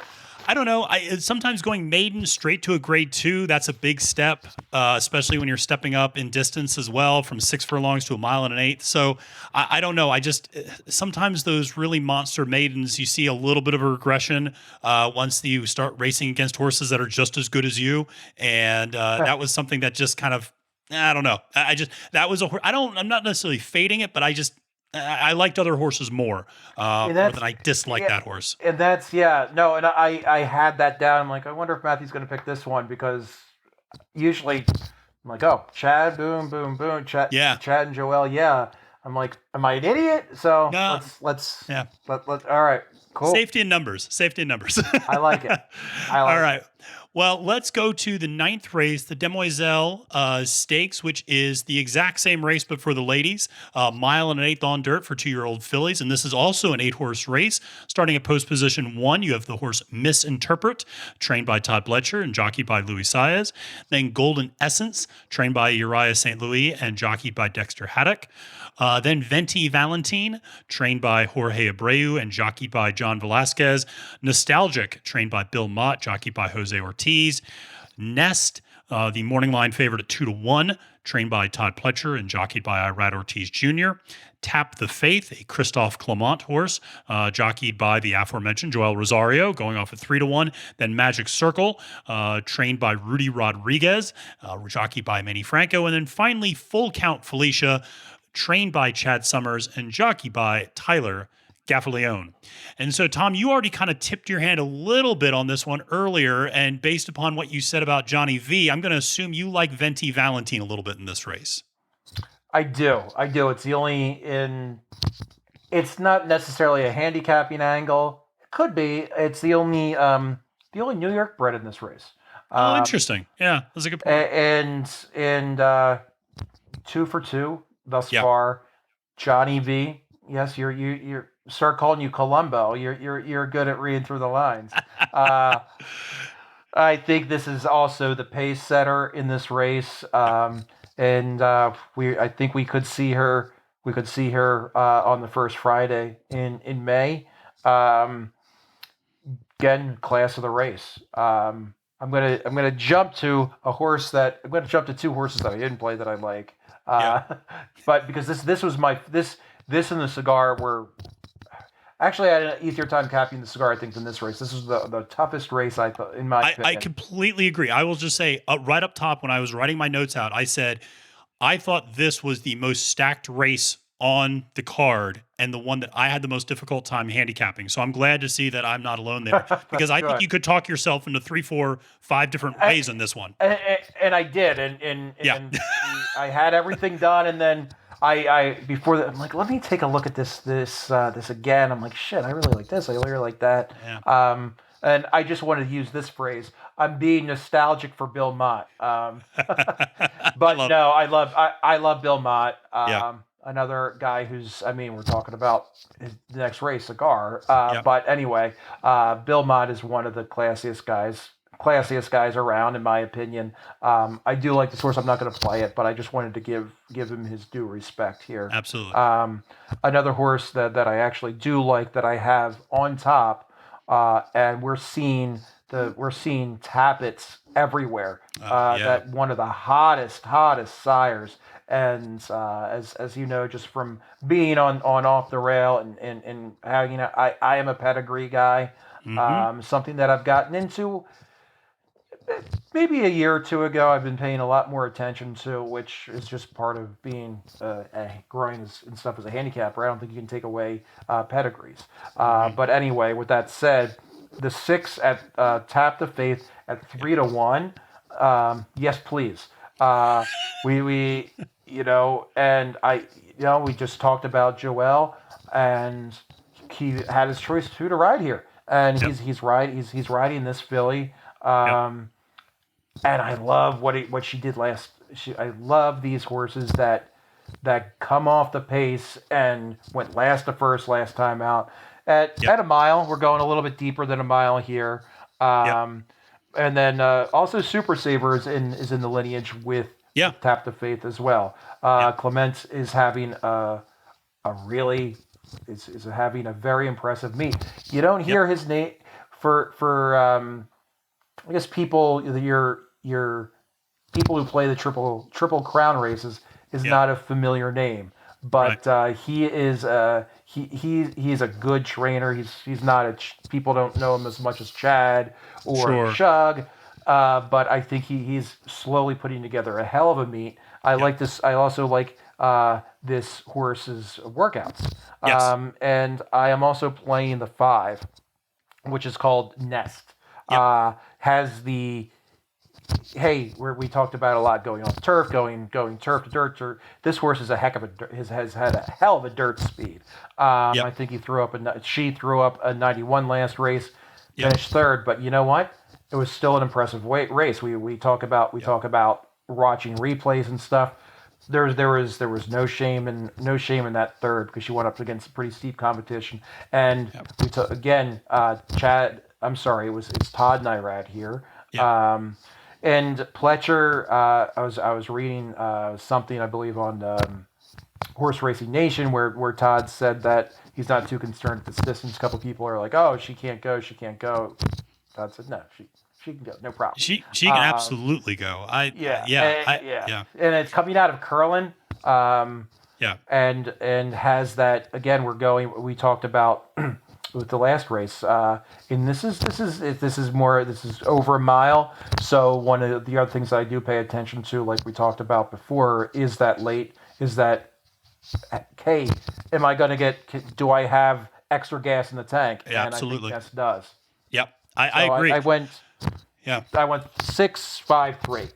I don't know. Sometimes going maiden straight to a grade 2, that's a big step, especially when you're stepping up in distance as well from 6 furlongs to a mile and an eighth. So I don't know. Sometimes those really monster maidens, you see a little bit of a regression once you start racing against horses that are just as good as you. And that was something that just kind of, I don't know. I'm not necessarily fading it, but I liked other horses more than I disliked that horse. And that's, and I had that down. I'm like, I wonder if Matthew's going to pick this one, because usually I'm like, oh, Chad, boom, boom, boom, Chad and Joel, yeah. I'm like, am I an idiot? So no. let's all right, cool. Safety in numbers. I like it. All right. Well, let's go to the 9th race, the Demoiselle Stakes, which is the exact same race, but for the ladies. Mile and an eighth on dirt for 2-year-old fillies. And this is also an 8-horse race. Starting at post position 1, you have the horse Misinterpret, trained by Todd Bletcher and jockeyed by Louis Saez. Then Golden Essence, trained by Uriah St. Louis and jockeyed by Dexter Haddock. Then Venti Valentine, trained by Jorge Abreu and jockeyed by John Velasquez. Nostalgic, trained by Bill Mott, jockeyed by Jose Ortiz. Nest, the morning line favorite at 2-1, trained by Todd Pletcher and jockeyed by Irad Ortiz Jr. Tap the Faith, a Christophe Clement horse, jockeyed by the aforementioned Joel Rosario, going off at 3-1. Then Magic Circle, trained by Rudy Rodriguez, jockeyed by Manny Franco. And then finally, Full Count Felicia, trained by Chad Summers and jockeyed by Tyler Gaffalione. And so, Tom, you already kind of tipped your hand a little bit on this one earlier, and based upon what you said about Johnny V, I'm going to assume you like Venti Valentine a little bit in this race. I do. It's the only it's not necessarily a handicapping angle. It could be. It's the only New York bred in this race. Interesting. Yeah, that's a good point. And 2 for 2 thus far. Johnny V. Yes, you're start calling you Columbo. You're good at reading through the lines. I think this is also the pace setter in this race. and I think we could see her. We could see her on the first Friday in May. Um, Again, class of the race. I'm gonna jump to a horse that I'm gonna jump to two horses that I didn't play that I like. Yeah. Uh, but because this was my this and the cigar were actually I had an easier time capping the cigar I think than this race. This was the toughest race I thought in my I opinion. completely agree. I will just say right up top when I was writing my notes out, I said I thought this was the most stacked race on the card and the one that I had the most difficult time handicapping. So I'm glad to see that I'm not alone there because I think Good. you could talk yourself into 3, 4, 5 different ways in this one. And I did, Yeah. and I had everything done, and then I before that I'm like, let me take a look at this again. I'm like, shit, I really like this. I really like that. Yeah. And I just wanted to use this phrase. I'm being nostalgic for Bill Mott. But no, I love Bill Mott. Yeah. Another guy who's, I mean, we're talking about the next race, cigar. Yeah. But anyway, Bill Mott is one of the classiest guys around, in my opinion. I do like this horse. I'm not going to play it, but I just wanted to give him his due respect here. Absolutely. Another horse that I actually do like that I have on top, and we're seeing tappets everywhere. Yeah. That one of the hottest sires. And as you know, just from being on off the rail and how, you know, I am a pedigree guy. Something that I've gotten into maybe a year or two ago. I've been paying a lot more attention to, which is just part of being growing and stuff as a handicapper. I don't think you can take away pedigrees. But anyway, with that said, the 6 at Tap the Faith at 3-1. Yes, please. We you know, and we just talked about Joel, and he had his choice who to ride here, and he's riding this filly. And I love what she did last. I love these horses that come off the pace and went last to first last time out. At a mile, we're going a little bit deeper than a mile here. And then also Super Saver is in the lineage with Tap the Faith as well. Clement is having is having a very impressive meet. You don't hear his name for I guess your people who play the triple crown races is not a familiar name, but he is he's a good trainer. He's not people don't know him as much as Chad or Shug, but I think he's slowly putting together a hell of a meet. I like this. I also like this horse's workouts. And I am also playing the 5, which is called Nest. Has the we talked about a lot going on turf, going turf to dirt. This horse is has had a hell of a dirt speed. I think she threw up a 91 last race, finished third. But you know what? It was still an impressive race. We talk about watching replays and stuff. There was no shame in that third because she went up against pretty steep competition. And we took again, Chad. I'm sorry, it's Todd and I rad here. And Pletcher, I was reading something I believe on Horse Racing Nation where Todd said that he's not too concerned at this distance. A couple people are like, "Oh, she can't go." Todd said, "No, she can go, no problem. She can absolutely go." And it's coming out of Curlin. And has that again. We talked about. With the last race, and this is over a mile. So one of the other things that I do pay attention to, like we talked about before, is that hey, am I going to do I have extra gas in the tank? Yeah, absolutely. And I think Ness does. Yep, I agree. I went 6-5-3.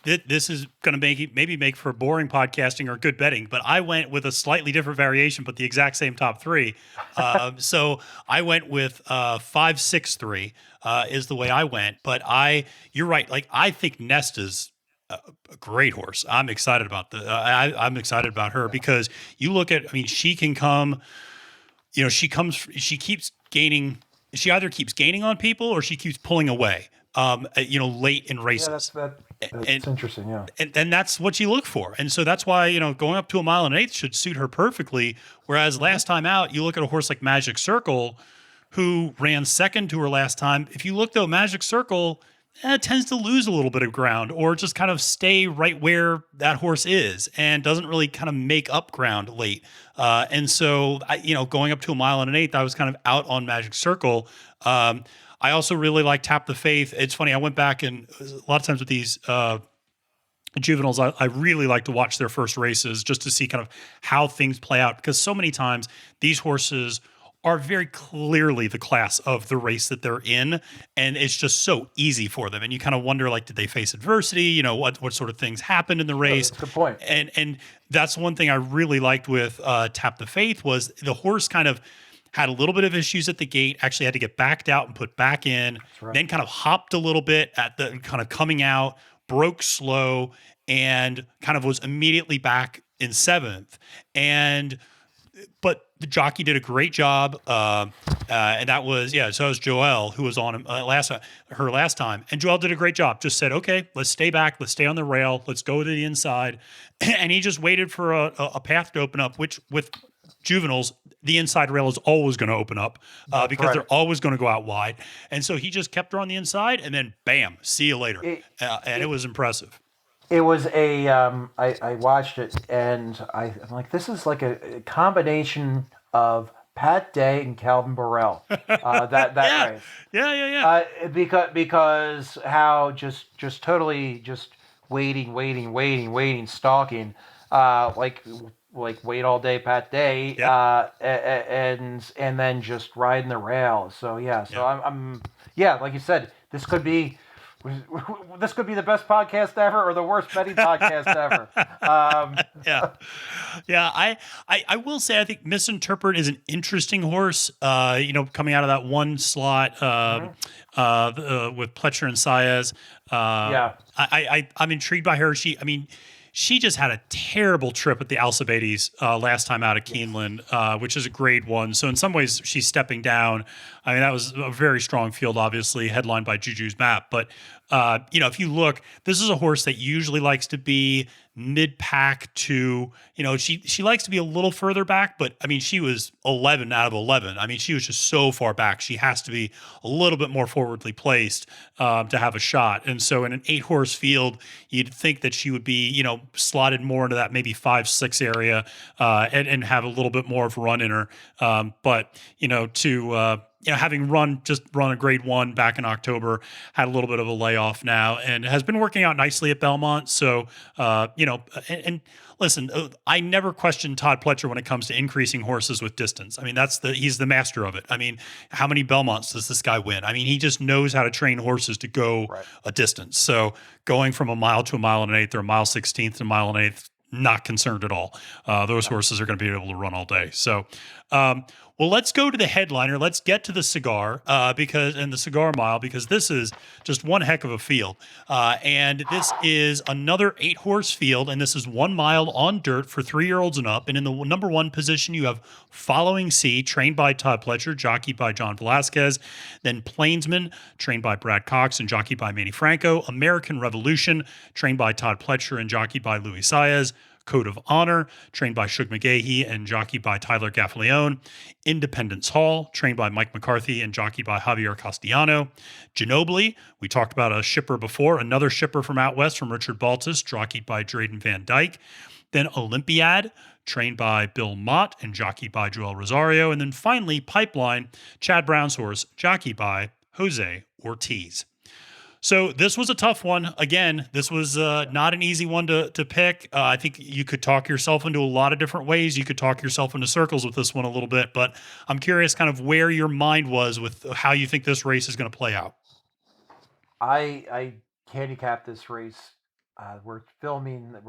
This is going to maybe make for boring podcasting or good betting, but I went with a slightly different variation, but the exact same top 3. So I went with 5-6-3 is the way I went. But you're right. Like I think Nest is a great horse. I'm excited about I'm excited about her because you look at. I mean, she can come. You know, she keeps gaining. She either keeps gaining on people or she keeps pulling away. late in Yeah, races. that's interesting. Yeah. And that's what you look for. And so that's why, going up to 1.125 miles should suit her perfectly. Whereas last time out, you look at a horse like Magic Circle, who ran second to her last time. If you look though, Magic Circle tends to lose a little bit of ground or just kind of stay right where that horse is and doesn't really kind of make up ground late. And so, going up to 1.125 miles, I was kind of out on Magic Circle. I also really like Tap the Faith. It's funny. I went back and a lot of times with these juveniles, I really like to watch their first races just to see kind of how things play out, because so many times these horses are very clearly the class of the race that they're in, and it's just so easy for them. And you kind of wonder, like, did they face adversity? What sort of things happened in the race? That's a good point. And that's one thing I really liked with Tap the Faith was the horse kind of had a little bit of issues at the gate, actually had to get backed out and put back in, then kind of hopped a little bit at the kind of coming out, broke slow, and kind of was immediately back in seventh. But the jockey did a great job, and that was so it was Joelle who was on him her last time, and Joelle did a great job. Just said, okay, let's stay back, let's stay on the rail, let's go to the inside, and he just waited for a path to open up, which with juveniles, the inside rail is always going to open up because they're always going to go out wide, and so he just kept her on the inside, and then bam, see you later, and it was impressive. It was I watched it and I'm like, this is like a combination of Pat Day and Calvin Burrell. That race. Yeah. Because how just totally just waiting, stalking, like wait all day Pat Day, and then just riding the rail. So I'm like you said, this could be the best podcast ever or the worst betting podcast ever. I will say I think Misinterpret is an interesting horse. Coming out of that one slot with Pletcher and Saez. I'm intrigued by her. She just had a terrible trip at the Alcibiades last time out of Keeneland, which is a Grade I. So in some ways, she's stepping down. That was a very strong field, obviously, headlined by Juju's Map. But, if you look, this is a horse that usually likes to be mid-pack to, she likes to be a little further back, but, she was 11 out of 11. She was just so far back. She has to be a little bit more forwardly placed to have a shot. And so in an 8-horse field, you'd think that she would be, slotted more into that maybe 5-6 area and have a little bit more of a run in her. But having run a Grade I back in October, had a little bit of a layoff now, and has been working out nicely at Belmont. So, and listen, I never question Todd Pletcher when it comes to increasing horses with distance. He's the master of it. How many Belmonts does this guy win? He just knows how to train horses to go a distance. So going from 1 mile to 1.125 miles or 1.16 to 1.125 miles, not concerned at all. Those horses are going to be able to run all day. So, well, let's go to the headliner. Let's get to the cigar and the Cigar Mile, because this is just one heck of a field. And this is another 8-horse field, and this is 1 mile on dirt for 3-year-olds and up. And in the number 1 position, you have Following Sea, trained by Todd Pletcher, jockeyed by John Velasquez. Then Plainsman, trained by Brad Cox and jockeyed by Manny Franco. American Revolution, trained by Todd Pletcher and jockeyed by Louis Saez. Code of Honor, trained by Shug McGahee and jockeyed by Tyler Gaffaleone. Independence Hall, trained by Mike McCarthy and jockeyed by Javier Castellano. Ginobili, we talked about a shipper before, another shipper from out west from Richard Baltus, jockeyed by Drayden Van Dyke. Then Olympiad, trained by Bill Mott and jockeyed by Joel Rosario. And then finally, Pipeline, Chad Brown's horse, jockeyed by Jose Ortiz. So this was a tough one. Again, this was not an easy one to pick. I think you could talk yourself into a lot of different ways. You could talk yourself into circles with this one a little bit, but I'm curious kind of where your mind was with how you think this race is going to play out. I handicapped this race. We're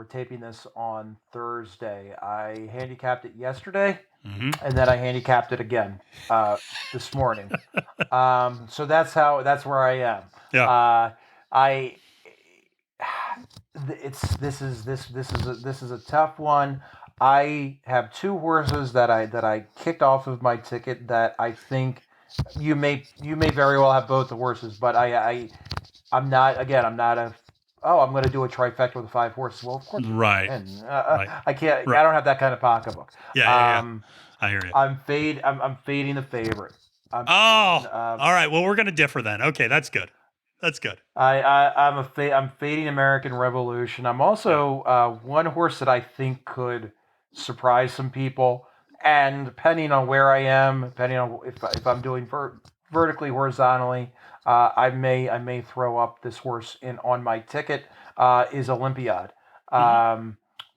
taping this on Thursday. I handicapped it yesterday, and then I handicapped it again this morning. So that's where I am. Yeah. This is a tough one. I have 2 horses that I kicked off of my ticket that I think you may very well have both the horses, but I'm not I'm going to do a trifecta with 5 horses. Well, of course, Right. and Right. I can't. Right. I don't have that kind of pocketbook. Yeah. I hear you. I'm fading the favorite. Oh, all right. Well, we're going to differ then. Okay, that's good. That's good. I'm fading American Revolution. I'm also one horse that I think could surprise some people, and depending on where I am, depending on if I'm doing vertically, horizontally, I may throw up this horse in on my ticket. Is Olympiad,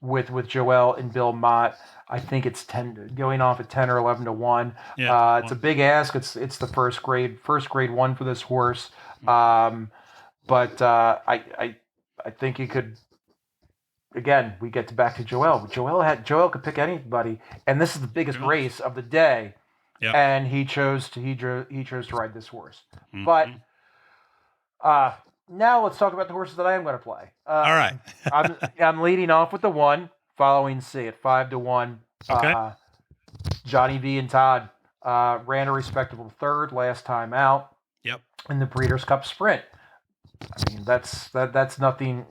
with Joel and Bill Mott. I think it's 10 going off at 10 or 11 to 1. Yeah. It's a big ask. It's the first grade one for this horse. But I think he could. Again, we get back to Joel. Joel could pick anybody, and this is the biggest race of the day. Yep. And he chose to ride this horse. But now let's talk about the horses that I am going to play. All right. I'm leading off with the 1, following C at 5 to 1. Okay. Johnny V and Todd ran a respectable 3rd last time out. Yep. In the Breeders' Cup Sprint. I mean, that's nothing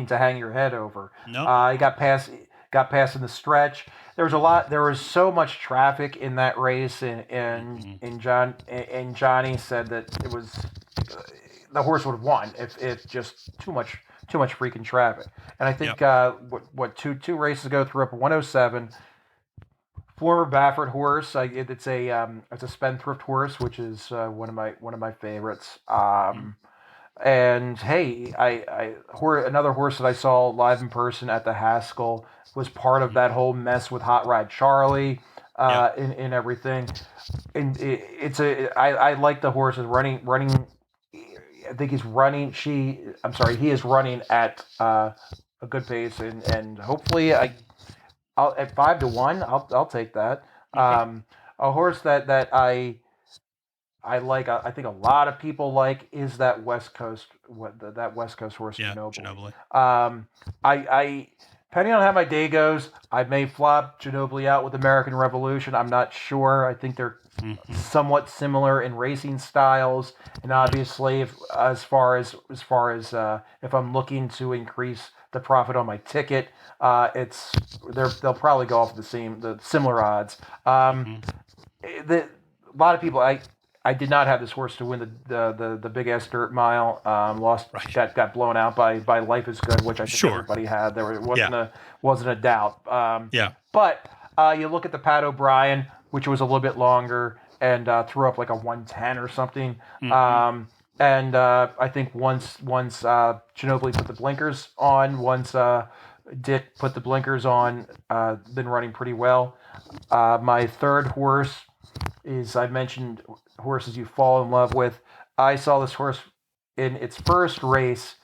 to hang your head over. No. He got past in the stretch. There was so much traffic in that race, and Johnny said that it was the horse would have won if just too much freaking traffic. And I think two races ago threw up a 107. Former Baffert horse. It's a spendthrift horse, which is one of my favorites. And hey, another horse that I saw live in person at the Haskell was part of that whole mess with Hot Rod Charlie, in everything. And I like the horse is running. I think he's running. He is running at a good pace, and hopefully I'll at 5 to 1. I'll take that. A horse that I like. I think a lot of people like is that West Coast horse, Ginobili. I depending on how my day goes, I may flop Ginobili out with American Revolution. I'm not sure. I think they're somewhat similar in racing styles, and obviously, as far as if I'm looking to increase the profit on my ticket, they'll probably go off the similar odds. A lot of people I did not have this horse to win the big ass dirt mile. Lost, got blown out by Life is Good, which I think everybody had. There wasn't a doubt. But you look at the Pat O'Brien, which was a little bit longer and threw up like a 110 or something. And I think once Ginobili put the blinkers on, once Dick put the blinkers on, been running pretty well. My third horse is, I mentioned horses you fall in love with. I saw this horse in its first race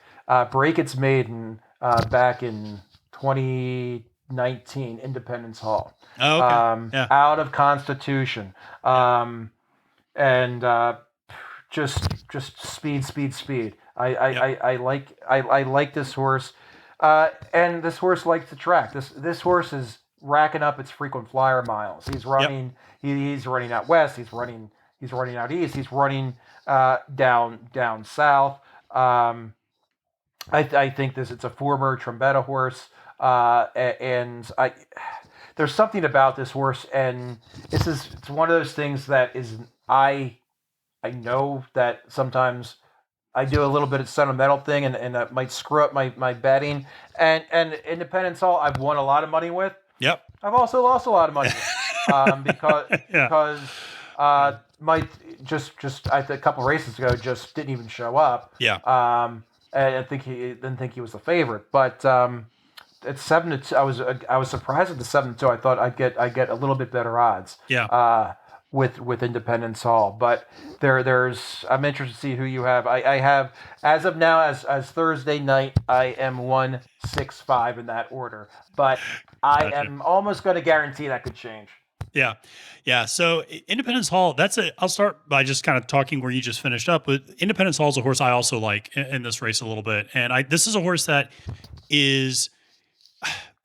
break its maiden back in 2019, Independence Hall. Oh, okay. Out of Constitution. And just speed. I like this horse. And this horse likes the track. This horse is racking up its frequent flyer miles. He's running. He's running out west. He's running out east. He's running down south. I think it's a former Trombetta horse, and there's something about this horse, and it's one of those things that is I know that sometimes I do a little bit of sentimental thing, and that might screw up my betting. And Independence Hall, I've won a lot of money with. Yep. I've also lost a lot of money with, because might just I think a couple races ago just didn't even show up. Yeah. And I think he didn't think he was the favorite, but at 7 to 2, I was surprised at the 7 to 2. I thought I'd get a little bit better odds. Yeah. With Independence Hall, but there's I'm interested to see who you have. I have, as of now, as Thursday night, I am 1-6-5 in that order, but I am almost going to guarantee that could change. Yeah. So Independence Hall, I'll start by just kind of talking where you just finished up with. Independence Hall is a horse I also like in this race a little bit, and this is a horse that is.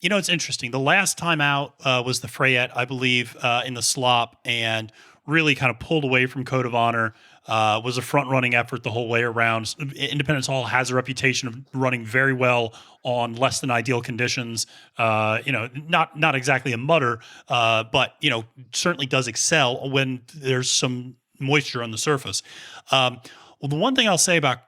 It's interesting. The last time out was the Frayette, I believe, in the slop, and really kind of pulled away from Code of Honor. was a front-running effort the whole way around. Independence Hall has a reputation of running very well on less than ideal conditions. Not exactly a mutter, but certainly does excel when there's some moisture on the surface. Well, the one thing I'll say about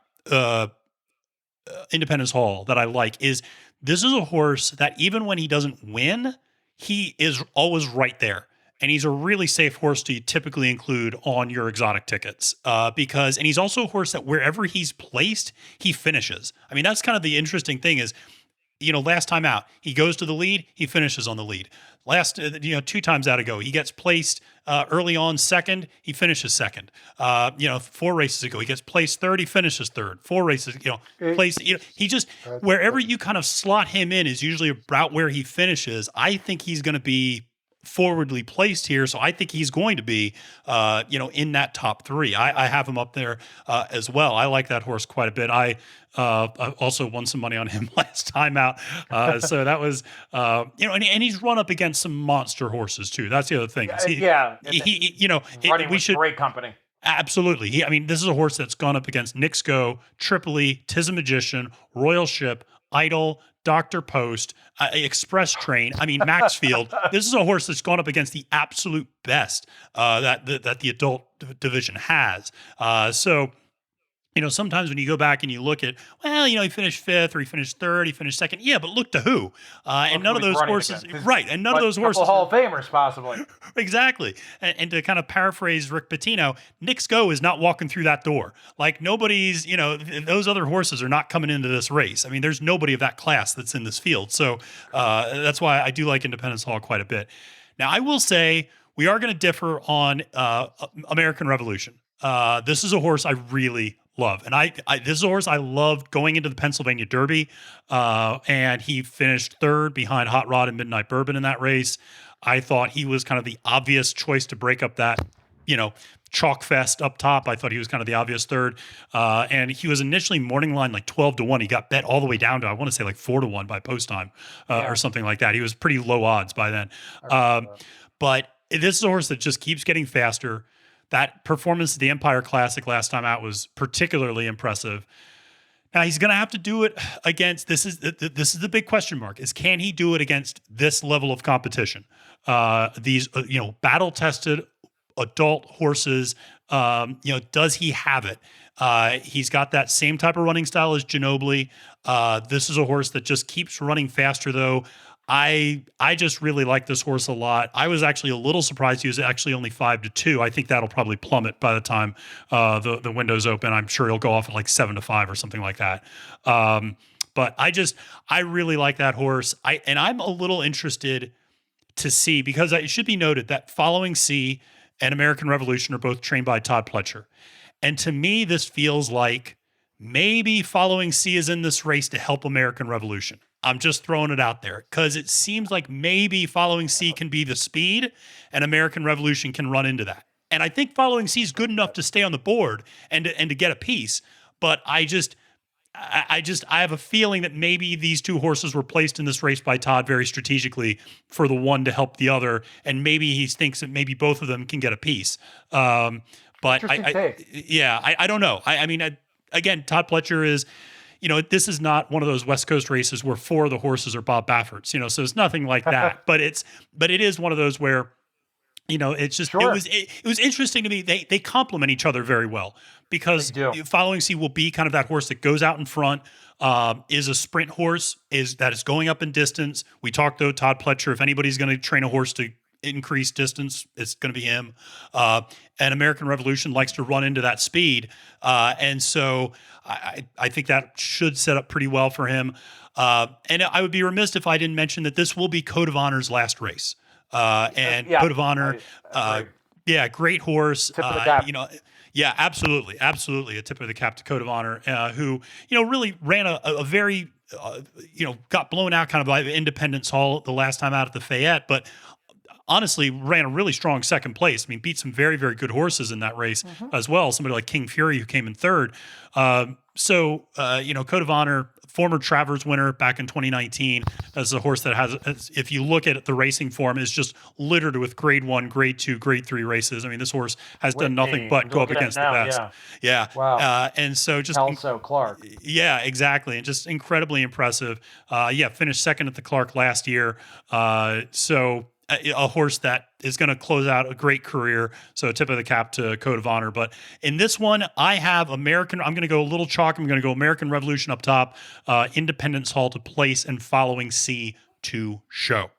Independence Hall that I like is this is a horse that even when he doesn't win, he is always right there. And he's a really safe horse to typically include on your exotic tickets and he's also a horse that wherever he's placed, he finishes. I mean, that's kind of the interesting thing is, last time out, he goes to the lead, he finishes on the lead. Last, 2 times out ago, he gets placed early on second, he finishes second. 4 races ago, he gets placed third, he finishes third. 4 races, placed. He just wherever you kind of slot him in is usually about where he finishes. I think he's going to be forwardly placed here, so I think he's going to be, in that top 3. I have him up there as well. I like that horse quite a bit. I also won some money on him last time out, so that was, and he's run up against some monster horses too. That's the other thing. Running with great company. Absolutely. This is a horse that's gone up against Nick's Go, Tripoli, Tis a Magician, Royal Ship, Idol, Dr. Post, Express Train. Maxfield. This is a horse that's gone up against the absolute best that the adult division has. Sometimes when you go back and you look at, he finished 5th or he finished 3rd, he finished 2nd. Yeah, but look to who? And none of those horses, right? And none of those horses, Hall of Famers possibly. Exactly. And to kind of paraphrase Rick Pitino, Nick's Go is not walking through that door. Like nobody's, those other horses are not coming into this race. There's nobody of that class that's in this field. So that's why I do like Independence Hall quite a bit. Now, I will say we are going to differ on American Revolution. This is a horse I really love. And this is a horse I loved going into the Pennsylvania Derby. And he finished 3rd behind Hot Rod and Midnight Bourbon in that race. I thought he was kind of the obvious choice to break up that, chalk fest up top. I thought he was kind of the obvious 3rd. And he was initially morning line like 12-1. He got bet all the way down to, I want to say like 4-1 by post time or something like that. He was pretty low odds by then. But this is a horse that just keeps getting faster. That performance at the Empire Classic last time out was particularly impressive. Now he's going to have to do it against. This is the big question mark: is can he do it against this level of competition? These battle tested adult horses. Does he have it? He's got that same type of running style as Ginobili. This is a horse that just keeps running faster, though. I just really like this horse a lot. I was actually a little surprised he was actually only 5-2. I think that'll probably plummet by the time the window's open. I'm sure he'll go off at like 7-5 or something like that. But I really like that horse. I'm a little interested to see, because it should be noted that Following C and American Revolution are both trained by Todd Pletcher. And to me, this feels like maybe Following C is in this race to help American Revolution. I'm just throwing it out there because it seems like maybe Following C can be the speed and American Revolution can run into that. And I think Following C is good enough to stay on the board and to get a piece. But I have a feeling that maybe these 2 horses were placed in this race by Todd very strategically for the one to help the other. And maybe he thinks that maybe both of them can get a piece. But I don't know. Again, Todd Pletcher is, this is not one of those West Coast races where 4 of the horses are Bob Baffert's, so it's nothing like that. but it is one of those where, it's just, sure. It was interesting to me. They complement each other very well because Following C will be kind of that horse that goes out in front, is a sprint horse, is going up in distance. We talked though, Todd Pletcher, if anybody's going to train a horse to increase distance, it's going to be him. And American Revolution likes to run into that speed. And so I think that should set up pretty well for him. And I would be remiss if I didn't mention that this will be Code of Honor's last race. Code of Honor, great horse. Tip of the cap. Absolutely. A tip of the cap to Code of Honor, who, really ran a very, got blown out kind of by Independence Hall the last time out at the Fayette, but honestly ran a really strong second place. I mean, beat some very, very good horses in that race as well. Somebody like King Fury, who came in third. Code of Honor, former Travers winner back in 2019, as a horse that has, if you look at the racing form, is just littered with Grade I, Grade II, Grade III races. I mean, this horse has done nothing but go up against the best. Yeah. Wow. And so just Kelso Clark. Yeah, exactly. And just incredibly impressive. Finished second at the Clark last year. A horse that is going to close out a great career. So tip of the cap to Code of Honor. But in this one, I have American. I'm going to go a little chalk. I'm going to go American Revolution up top, Independence Hall to place, and following C to show.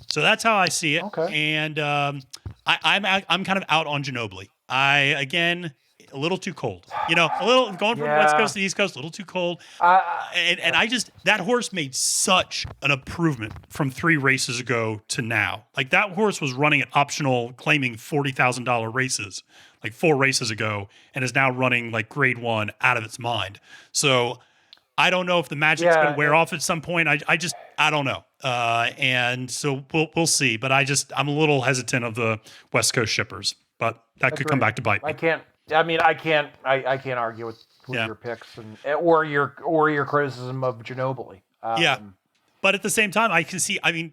So that's how I see it. Okay. And I'm kind of out on Ginobili. A little too cold, a little going from the West Coast to the East Coast, a little too cold. That horse made such an improvement from 3 races ago to now. Like, that horse was running at optional, claiming $40,000 races, like 4 races ago, and is now running like Grade I out of its mind. So I don't know if the magic's going to wear off at some point. I don't know. And so we'll see, but I'm a little hesitant of the West Coast shippers, but that could come back to bite me. I can't argue with your picks or your criticism of Ginobili. But at the same time, I can see. I mean,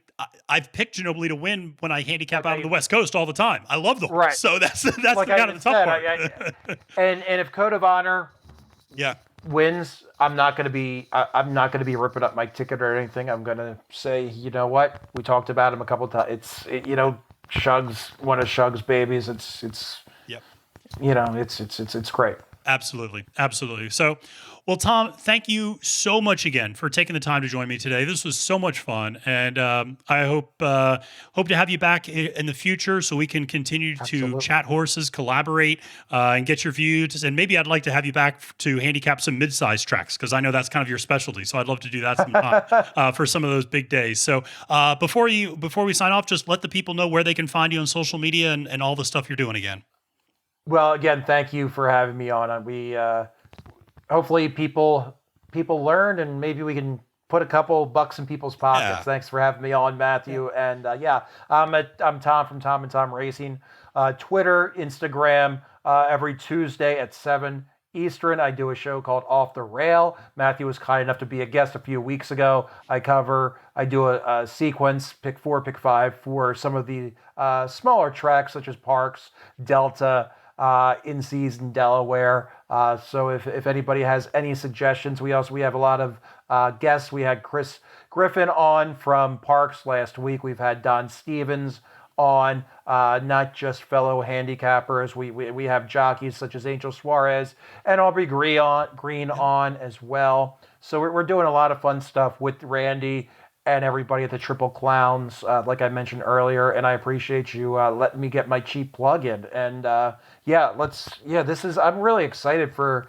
I've picked Ginobili to win when I handicap out of the West Coast all the time. I love the horse, right. So that's like the kind of the tough part. And if Code of Honor, wins, I'm not going to be ripping up my ticket or anything. I'm going to say, you know what, we talked about him a couple of times. Shug's one of Shug's babies. It's great. Absolutely. So, well, Tom, thank you so much again for taking the time to join me today. This was so much fun, and I hope to have you back in the future so we can continue to chat horses, collaborate, and get your views. And maybe I'd like to have you back to handicap some mid-sized tracks, because I know that's kind of your specialty. So I'd love to do that sometime for some of those big days. So before we sign off, just let the people know where they can find you on social media and all the stuff you're doing again. Well, again, thank you for having me on. We hopefully people learn, and maybe we can put a couple bucks in people's pockets. Yeah. Thanks for having me on, Matthew. Yeah. And I'm Tom from Tom and Tom Racing. Twitter, Instagram, every Tuesday at 7 Eastern. I do a show called Off the Rail. Matthew was kind enough to be a guest a few weeks ago. I do a sequence, pick 4, pick 5, for some of the smaller tracks such as Parks, Delta, in season Delaware. So if anybody has any suggestions, we have a lot of guests. We had Chris Griffin on from Parks last week. We've had Don Stevens on, not just fellow handicappers. We have jockeys such as Angel Suarez and Aubrey Green on as well. So we're doing a lot of fun stuff with Randy and everybody at the Triple Clowns, like I mentioned earlier, and I appreciate you letting me get my cheap plug in. And I'm really excited for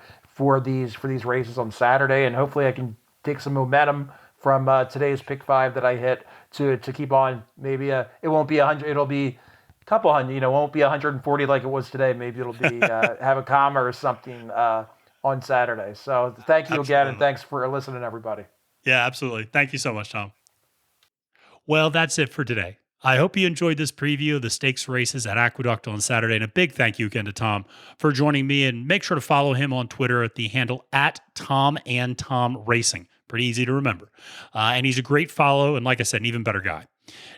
these races on Saturday, and hopefully I can take some momentum from today's pick 5 that I hit to keep on. Maybe it won't be 100, it'll be a couple hundred. It won't be 140 like it was today. Maybe it'll be have a comma or something on Saturday. So thank you again, and thanks for listening, everybody. Yeah, absolutely. Thank you so much, Tom. Well, that's it for today. I hope you enjoyed this preview of the stakes races at Aqueduct on Saturday, and a big thank you again to Tom for joining me, and make sure to follow him on Twitter at the handle @TomandTomRacing. Pretty easy to remember. And he's a great follow, and like I said, an even better guy.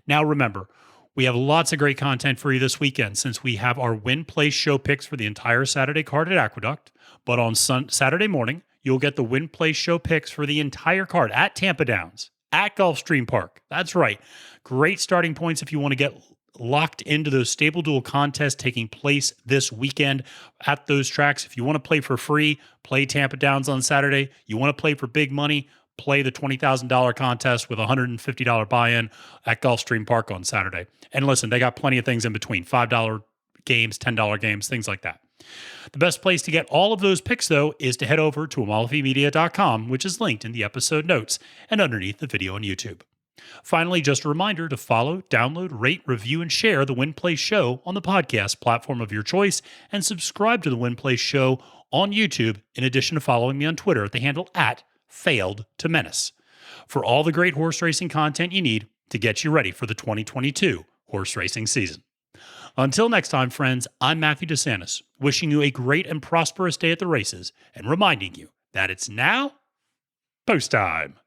Now remember, we have lots of great content for you this weekend, since we have our win place show picks for the entire Saturday card at Aqueduct, but on Saturday morning, you'll get the win place show picks for the entire card at Tampa Downs, at Gulfstream Park. That's right. Great starting points if you want to get locked into those stable duel contests taking place this weekend at those tracks. If you want to play for free, play Tampa Downs on Saturday. You want to play for big money, play the $20,000 contest with a $150 buy-in at Gulfstream Park on Saturday. And listen, they got plenty of things in between, $5 games, $10 games, things like that. The best place to get all of those picks, though, is to head over to amalfimedia.com, which is linked in the episode notes and underneath the video on YouTube. Finally, just a reminder to follow, download, rate, review, and share the Win Place Show on the podcast platform of your choice, and subscribe to the Win Place Show on YouTube, in addition to following me on Twitter at the handle @FailedToMenace. For all the great horse racing content you need to get you ready for the 2022 horse racing season. Until next time, friends, I'm Matthew DeSantis, wishing you a great and prosperous day at the races and reminding you that it's now post time.